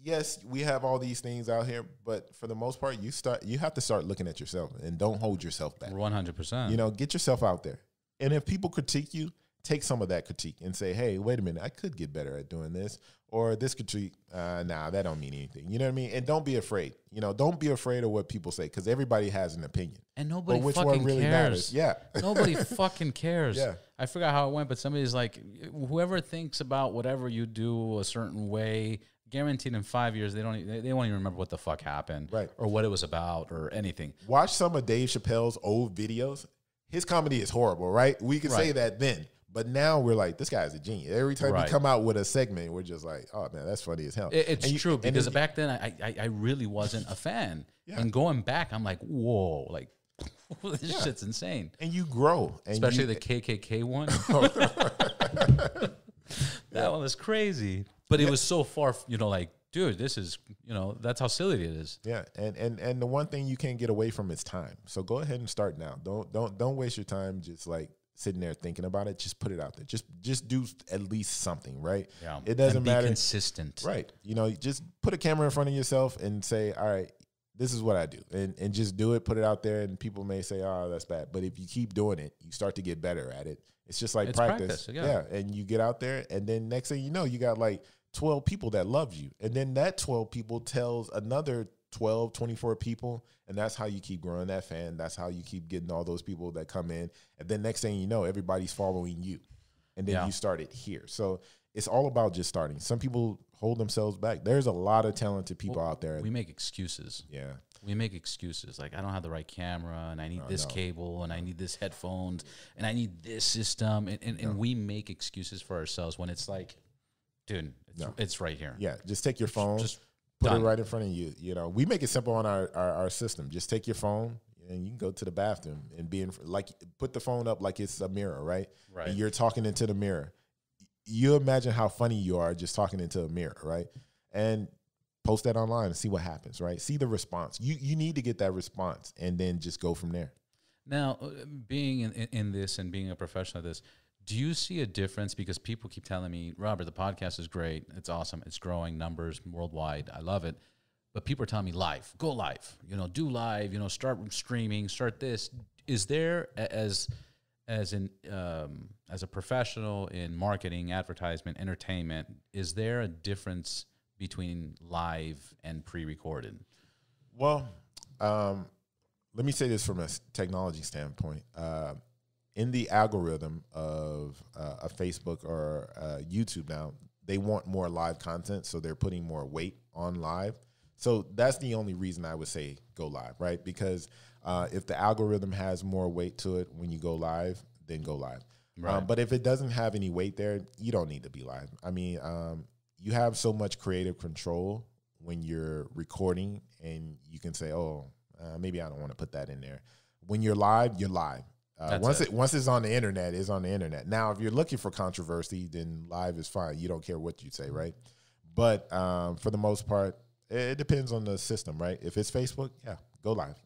Yes, we have all these things out here, but for the most part, you have to start looking at yourself and don't hold yourself back. 100%. Get yourself out there. And if people critique you, take some of that critique and say, hey, wait a minute, I could get better at doing this. Or this critique, nah, that don't mean anything. You know what I mean? And don't be afraid. Don't be afraid of what people say, because everybody has an opinion. And nobody which fucking one really cares. Matters. Yeah. Nobody fucking cares. Yeah. I forgot how it went, but somebody's like, whoever thinks about whatever you do a certain way, guaranteed in 5 years, they won't even remember what the fuck happened. Right. Or what it was about or anything. Watch some of Dave Chappelle's old videos. His comedy is horrible, right? We can say that then. But now we're like, this guy's a genius. Every time you come out with a segment, we're just like, oh, man, that's funny as hell. It's true, because back then I really wasn't a fan. Yeah. And going back, I'm like, whoa, like, this shit's insane. And you grow. And especially the KKK one. That one was crazy. But it was so far, like, dude, this is, that's how silly it is. Yeah, and the one thing you can't get away from is time. So go ahead and start now. Don't waste your time just like sitting there thinking about it. Just put it out there. Just do at least something, right? Yeah. It doesn't matter. Be consistent. Right. Just put a camera in front of yourself and say, all right, this is what I do. And just do it, put it out there, and people may say, oh, that's bad. But if you keep doing it, you start to get better at it. It's just like practice. Yeah. And you get out there, and then next thing you know, you got like 12 people that love you. And then that 12 people tells another 12, 24 people. And that's how you keep growing that fan. That's how you keep getting all those people that come in. And then next thing you know, everybody's following you. And then you started here. So it's all about just starting. Some people hold themselves back. There's a lot of talented people out there. We make excuses. Yeah. We make excuses. Like, I don't have the right camera, and I need this cable, and I need this headphones, and I need this system. And we make excuses for ourselves when it's like, dude, it's right here. Yeah, just take your phone, just put it right in front of you. We make it simple on our system. Just take your phone, and you can go to the bathroom and put the phone up like it's a mirror, right? Right. And you're talking into the mirror. You imagine how funny you are just talking into a mirror, right? And post that online and see what happens, right? See the response. You need to get that response, and then just go from there. Now, being in this and being a professional at this, do you see a difference? Because people keep telling me, Robert, the podcast is great. It's awesome. It's growing numbers worldwide. I love it. But people are telling me live, go live, do live, start streaming, start this. Is there as as a professional in marketing, advertisement, entertainment, is there a difference between live and pre-recorded? Well, let me say this from a technology standpoint. In the algorithm of a Facebook or YouTube now, they want more live content, so they're putting more weight on live. So that's the only reason I would say go live, right? Because if the algorithm has more weight to it when you go live, then go live. Right. But if it doesn't have any weight there, you don't need to be live. I mean, you have so much creative control when you're recording, and you can say, oh, maybe I don't want to put that in there. When you're live, you're live. Once it's on the internet, it's on the internet. Now, if you're looking for controversy, then live is fine. You don't care what you say, right? But for the most part, it depends on the system, right? If it's Facebook, yeah, go live.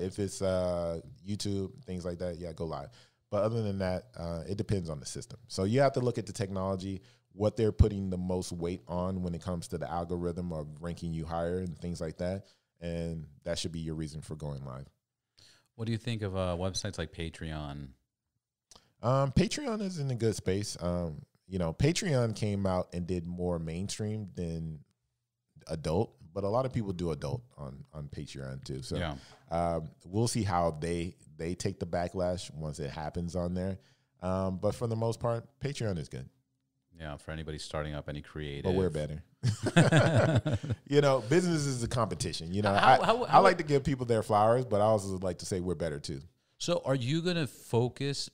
If it's YouTube, things like that, yeah, go live. But other than that, it depends on the system. So you have to look at the technology, what they're putting the most weight on when it comes to the algorithm of ranking you higher and things like that. And that should be your reason for going live. What do you think of websites like Patreon? Patreon is in a good space. Patreon came out and did more mainstream than adult, but a lot of people do adult on Patreon too. So yeah. We'll see how they take the backlash once it happens on there. But for the most part, Patreon is good. Yeah, for anybody starting up, any creative. But we're better. Business is a competition. I like to give people their flowers, but I also like to say we're better too. So are you going to focus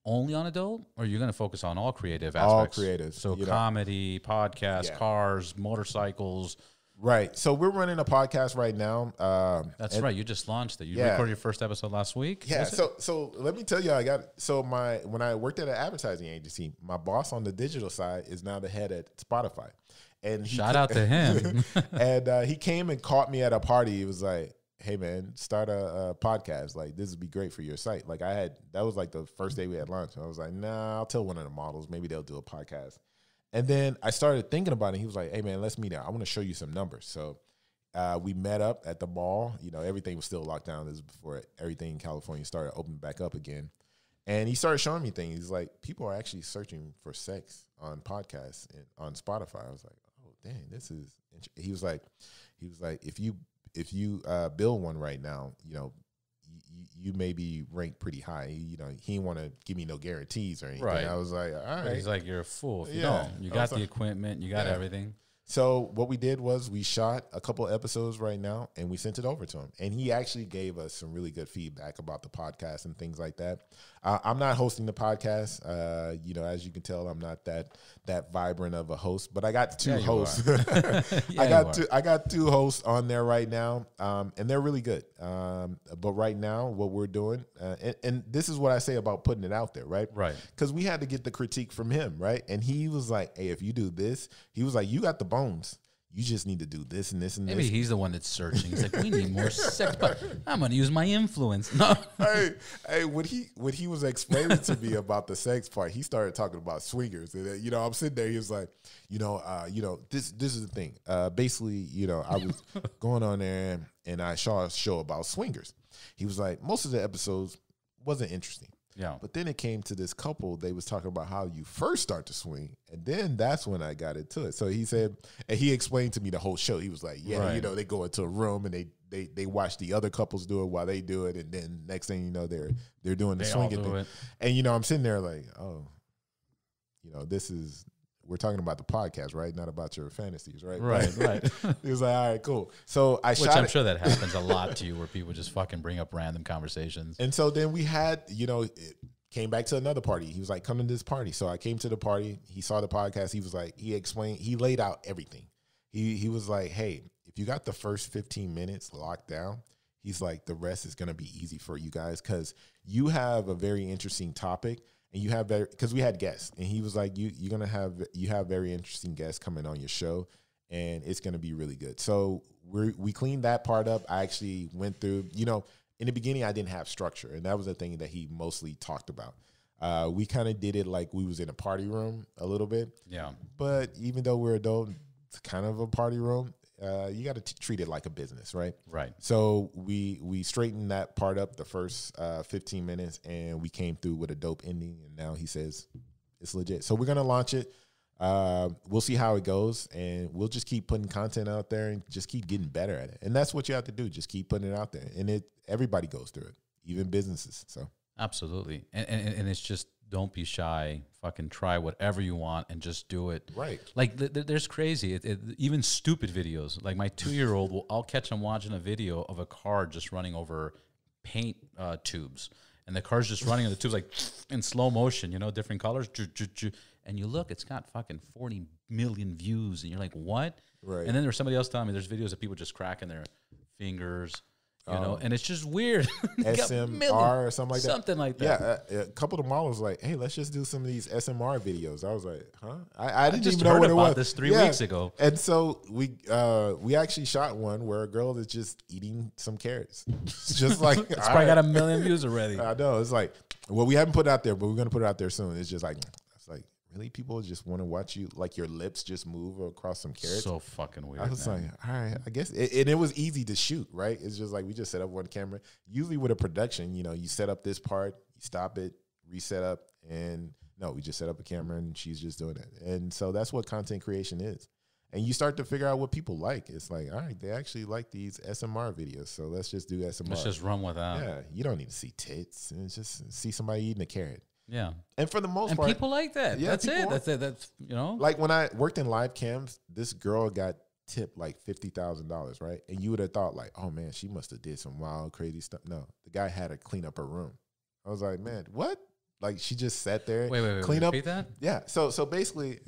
only on adult, or are you going to focus on all creative aspects? All creative. So comedy, podcasts, cars, motorcycles. Right. So we're running a podcast right now. That's right. You just launched it. You recorded your first episode last week? Yeah. So let me tell you, when I worked at an advertising agency, my boss on the digital side is now the head at Spotify. And shout out to him. And he came and caught me at a party. He was like, hey man, start a podcast. Like, this would be great for your site. Like that was like the first day we had lunch. And I was like, nah, I'll tell one of the models, maybe they'll do a podcast. And then I started thinking about it. He was like, hey, man, let's meet out. I want to show you some numbers. So we met up at the mall. Everything was still locked down. This was before everything in California started opening back up again. And he started showing me things. He's like, people are actually searching for sex on podcasts and on Spotify. I was like, oh, dang, this is – he was like, if you build one right now, you may be ranked pretty high. He didn't want to give me no guarantees or anything. Right. I was like, all right. He's like, you're a fool if you don't. You got the equipment. You got everything. So what we did was we shot a couple episodes right now, and we sent it over to him. And he actually gave us some really good feedback about the podcast and things like that. I'm not hosting the podcast. As you can tell, I'm not that vibrant of a host. But I got two hosts. I got two hosts on there right now, and they're really good. But right now, what we're doing, and this is what I say about putting it out there, right? Right. Because we had to get the critique from him, right? And he was like, hey, if you do this, he was like, you got the bones. You just need to do this and this and this. Maybe he's the one that's searching. He's like, we need more sex, but I'm going to use my influence. No. Hey, when he was explaining to me about the sex part, he started talking about swingers. And, I'm sitting there. He was like, this is the thing. Basically, I was going on there and I saw a show about swingers. He was like, most of the episodes wasn't interesting. Yeah. But then it came to this couple. They was talking about how you first start to swing. And then that's when I got into it. So he said, and he explained to me the whole show. He was like, they go into a room and they watch the other couples do it while they do it. And then next thing you know, they're doing the swinging thing. And, I'm sitting there like, oh, we're talking about the podcast, right? Not about your fantasies, right? Right. He was like, all right, cool. So Which I'm sure that happens a lot to you, where people just fucking bring up random conversations. And so then we had, it came back to another party. He was like, come to this party. So I came to the party. He saw the podcast. He was like, he laid out everything. He was like, hey, if you got the first 15 minutes locked down, he's like, the rest is going to be easy for you guys because you have a very interesting topic. And you have because we had guests, and he was like, you have very interesting guests coming on your show, and it's gonna be really good. So we cleaned that part up. I actually went through, in the beginning I didn't have structure, and that was the thing that he mostly talked about. We kind of did it like we was in a party room a little bit. Yeah. But even though we're adult, it's kind of a party room. you got to treat it like a business, right? Right. So we straightened that part up the first 15 minutes, and we came through with a dope ending. And now he says it's legit. So we're gonna launch it. We'll see how it goes, and we'll just keep putting content out there and just keep getting better at it. And that's what you have to do. Just keep putting it out there, and everybody goes through it, even businesses. So absolutely, and it's just don't be shy. Fucking try whatever you want and just do it. Right. Like there's crazy, even stupid videos. Like my 2-year-old, I'll catch him watching a video of a car just running over paint tubes, and the car's just running on the tubes like in slow motion. You know, different colors. And you look, it's got fucking 40 million views, and you're like, what? Right. And then there's somebody else telling me there's videos of people just cracking their fingers. You know, and it's just weird. SMR or something like that. Something like that. Yeah, a couple of the models like, hey, let's just do some of these SMR videos. I was like, huh? I didn't just even know heard what it about was. this 3 weeks ago. And so we actually shot one where a girl is just eating some carrots. It's just like It's probably got 1 million views already. I know. It's like, well, we haven't put it out there, but we're gonna put it out there soon. It's just like, really, people just want to watch you, like your lips just move across some carrots. So fucking weird. I was man. like, all right, I guess. And it was easy to shoot, right? It's just like we just set up one camera. Usually with a production, you know, you set up this part, you stop it, reset up, and no, we just set up a camera and she's just doing it. And so that's what content creation is. And you start to figure out what people like. It's like, all right, they actually like these SMR videos, so let's just do SMR. Let's just run with that. Yeah, you don't need to see tits. It's just see somebody eating a carrot. Yeah. And for the most and part, people like that. Yeah, That's it. want- That's you know. like when I worked in live cams, this girl got tipped like $50,000, right? And you would have thought like, oh man, she must have did some wild, crazy stuff. No, the guy had to clean up her room. I was like, man, what? Like she just sat there, Wait, clean up. repeat that? Yeah. So basically,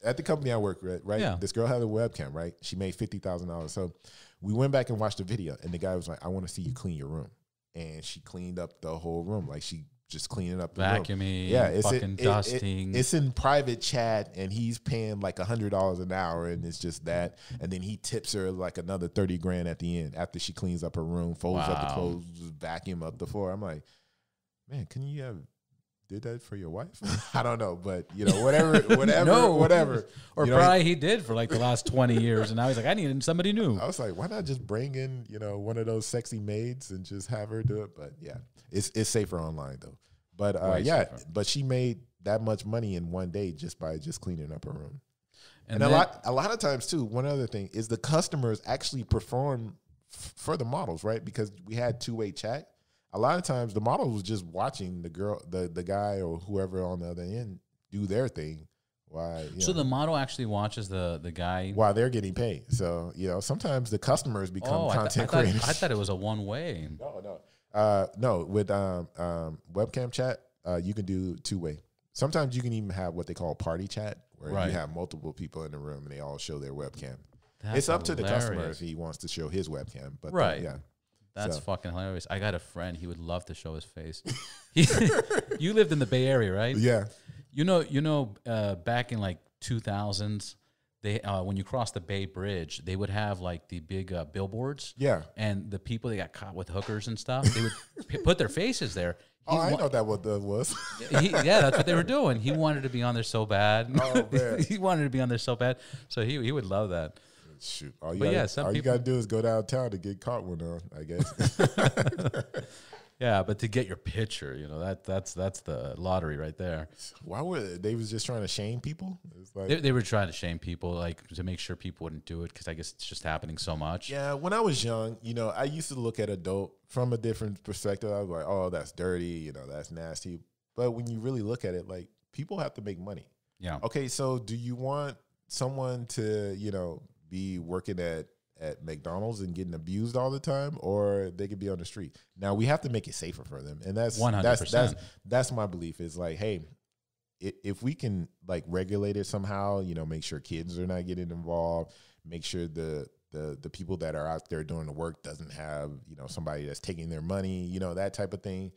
at the company I work with, right? Yeah. This girl had a webcam, right? She made $50,000. So we went back and watched the video, and the guy was like, I want to see you clean your room. And she cleaned up the whole room. Like she just cleaning up the room. Vacuuming, Yeah, it's fucking dusting. It's in private chat, and he's paying like $100 an hour, and it's just that. And then he tips her like another 30 grand at the end after she cleans up her room, folds up the clothes, vacuum up the floor. I'm like, man, can you have did that for your wife? I don't know, but you know, whatever. Or you know, probably he did for like the last 20 years, and now he's like, I need somebody new. I was like, why not just bring in, you know, one of those sexy maids and just have her do it? But yeah, it's safer online though. But yeah, safer. but she made that much money in one day just by just cleaning up her room. And then, a lot of times too, one other thing is the customers actually perform for the models, right? Because we had two-way chat. A lot of times the model was just watching the girl, the guy or whoever on the other end do their thing. So the model actually watches the guy while they're getting paid. So, you know, sometimes the customers become content creators. I thought it was a one-way. No, with webcam chat, you can do two-way. Sometimes you can even have what they call party chat, where you have multiple people in the room and they all show their webcam. It's up to the customer if he wants to show his webcam. But yeah. That's fucking hilarious. I got a friend. He would love to show his face. You lived in the Bay Area, right? Yeah. You know, back in like 2000s, they when you cross the Bay Bridge, they would have like the big billboards. Yeah. And the people that got caught with hookers and stuff, they would put their faces there. I know that what that was. Yeah, that's what they were doing. He wanted to be on there so bad. Oh man, he wanted to be on there so bad. So he would love that. Shoot, all you gotta do is go downtown to get caught one on, I guess. Yeah, but to get your picture, you know, that's the lottery right there. Why were they was just trying to shame people? It's like, they were trying to shame people, like to make sure people wouldn't do it, because I guess it's just happening so much. Yeah, when I was young, you know, I used to look at adult from a different perspective. I was like, oh, that's dirty, you know, that's nasty. But when you really look at it, like, people have to make money. Yeah. Okay, so do you want someone to, you know, be working at McDonald's and getting abused all the time, or they could be on the street? Now we have to make it safer for them, and that's 100%. That's my belief. Is like, hey, if we can like regulate it somehow, you know, make sure kids are not getting involved, make sure the people that are out there doing the work doesn't have, you know, somebody that's taking their money, you know, that type of thing.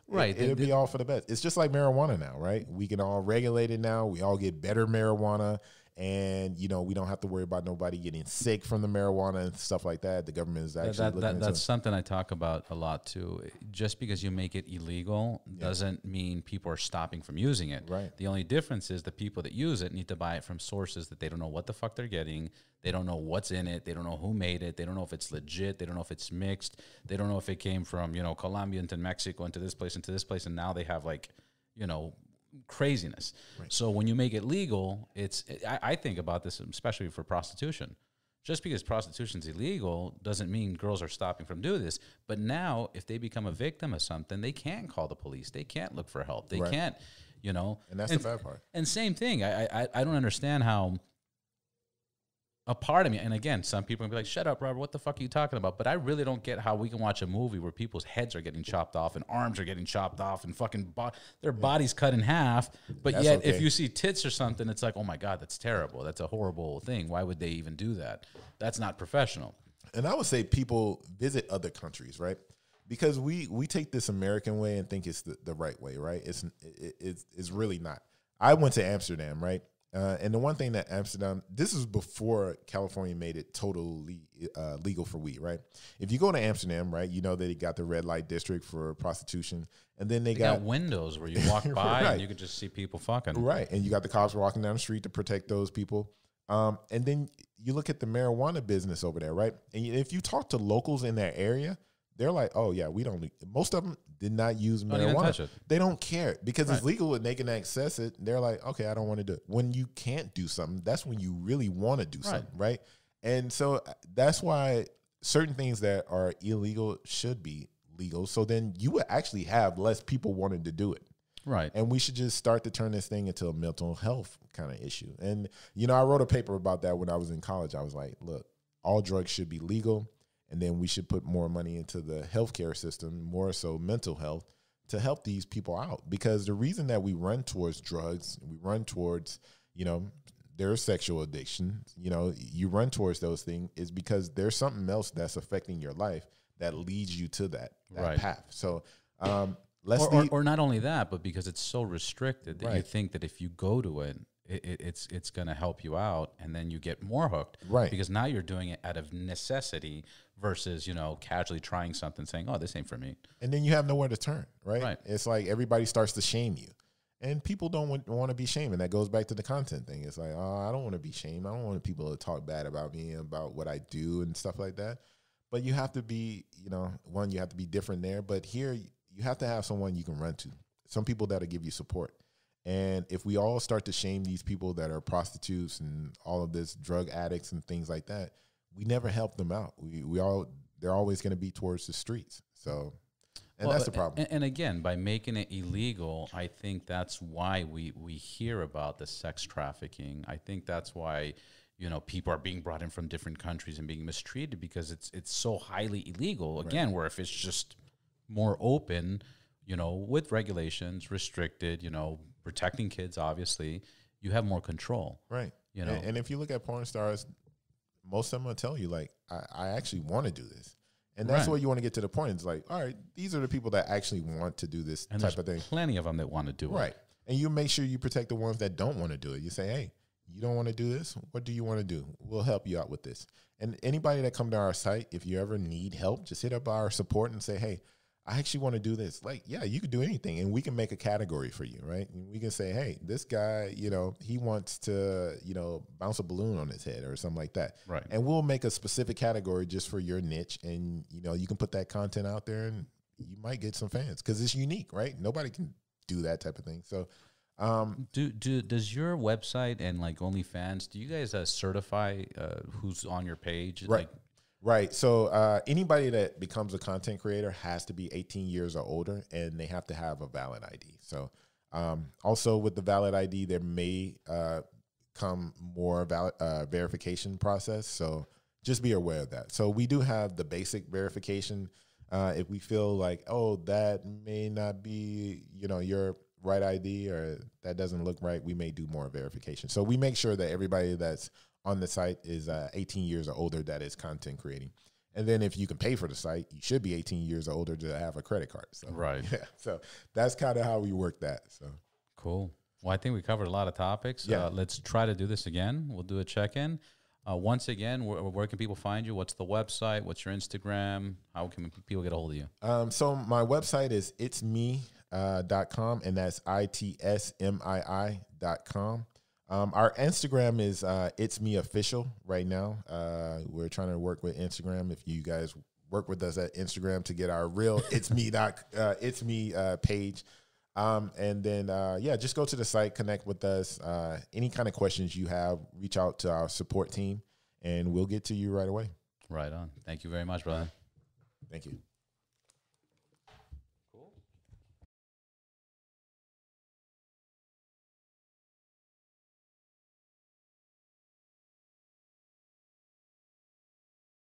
Right. It'll be all for the best. It's just like marijuana now, right? We can all regulate it now. We all get better marijuana. And, you know, we don't have to worry about nobody getting sick from the marijuana and stuff like that. The government is actually looking into that's something I talk about a lot too. Just because you make it illegal doesn't mean people are stopping from using it. Right. The only difference is the people that use it need to buy it from sources that they don't know what the fuck they're getting. They don't know what's in it. They don't know who made it. They don't know if it's legit. They don't know if it's mixed. They don't know if it came from, you know, Colombia into Mexico into this place, and now they have like, you know, craziness. Right. So when you make it legal, I think about this, especially for prostitution. Just because prostitution is illegal doesn't mean girls are stopping from doing this. But now, if they become a victim of something, they can't call the police. They can't look for help. They can't, you know. And that's the bad part. And same thing. I don't understand how a part of me, and again, some people will be like, shut up, Robert, what the fuck are you talking about? But I really don't get how we can watch a movie where people's heads are getting chopped off and arms are getting chopped off and fucking their bodies cut in half. But that's yet, if you see tits or something, it's like, oh my God, that's terrible. That's a horrible thing. Why would they even do that? That's not professional. And I would say people visit other countries, right? Because we take this American way and think it's the right way, right? It's really not. I went to Amsterdam, right? And the one thing that Amsterdam, this is before California made it totally legal for weed, right? If you go to Amsterdam, right, you know that they got the red light district for prostitution. And then they got windows where you walk by and you could just see people fucking. Right. And you got the cops walking down the street to protect those people. And then you look at the marijuana business over there, right? And if you talk to locals in that area, they're like, oh, yeah, we don't. Most of them did not use marijuana. They don't care because it's legal and they can access it. They're like, okay, I don't want to do it. When you can't do something, that's when you really want to do something, right? And so that's why certain things that are illegal should be legal. So then you would actually have less people wanting to do it. Right. And we should just start to turn this thing into a mental health kind of issue. And, you know, I wrote a paper about that when I was in college. I was like, look, all drugs should be legal. And then we should put more money into the healthcare system, more so mental health, to help these people out. Because the reason that we run towards drugs, we run towards, you know, their sexual addiction, you know, you run towards those things is because there's something else that's affecting your life that leads you to that path. So or not only that, but because it's so restricted that you think that if you go to it, it's going to help you out, and then you get more hooked, right? Because now you're doing it out of necessity versus, you know, casually trying something, saying, "Oh, this ain't for me," and then you have nowhere to turn, right? It's like everybody starts to shame you, and people don't want to be shamed, and that goes back to the content thing. It's like, oh, I don't want to be shamed. I don't want people to talk bad about me and about what I do and stuff like that. But you have to be, you know, one, you have to be different there, but here you have to have someone you can run to, some people that'll give you support. And if we all start to shame these people that are prostitutes and all of this drug addicts and things like that, we never help them out. They're always going to be towards the streets. So, and that's the problem. And again, by making it illegal, I think that's why we hear about the sex trafficking. I think that's why, you know, people are being brought in from different countries and being mistreated because it's so highly illegal. Again, where if it's just more open, you know, with regulations, restricted, you know, protecting kids, obviously, you have more control. Right. You know, and if you look at porn stars, most of them will tell you, like, I actually want to do this. And that's what you want to get to the point. It's like, all right, these are the people that actually want to do this type of thing. Plenty of them that want to do it. Right. And you make sure you protect the ones that don't want to do it. You say, hey, you don't want to do this? What do you want to do? We'll help you out with this. And anybody that come to our site, if you ever need help, just hit up our support and say, hey, I actually want to do this. Like, yeah, you could do anything, and we can make a category for you, right? And we can say, hey, this guy, you know, he wants to, you know, bounce a balloon on his head or something like that. Right. And we'll make a specific category just for your niche, and, you know, you can put that content out there, and you might get some fans because it's unique, right? Nobody can do that type of thing. So, does your website and like OnlyFans, do you guys certify who's on your page? Right. Right. So anybody that becomes a content creator has to be 18 years or older, and they have to have a valid ID. So also with the valid ID, there may come more verification process. So just be aware of that. So we do have the basic verification. If we feel like, oh, that may not be, you know, your right ID or that doesn't look right, we may do more verification. So we make sure that everybody that's on the site is 18 years or older that is content creating. And then if you can pay for the site, you should be 18 years or older to have a credit card. So, right. Yeah. So that's kind of how we work that. So cool. Well, I think we covered a lot of topics. Yeah. Let's try to do this again. We'll do a check-in. Once again, where can people find you? What's the website? What's your Instagram? How can people get a hold of you? So my website is itsme.com, and that's itsmii.com. Our Instagram is It's Me Official right now. We're trying to work with Instagram. If you guys work with us at Instagram to get our real It's Me page. And then, just go to the site, connect with us. Any kind of questions you have, reach out to our support team, and we'll get to you right away. Right on. Thank you very much, brother. Thank you.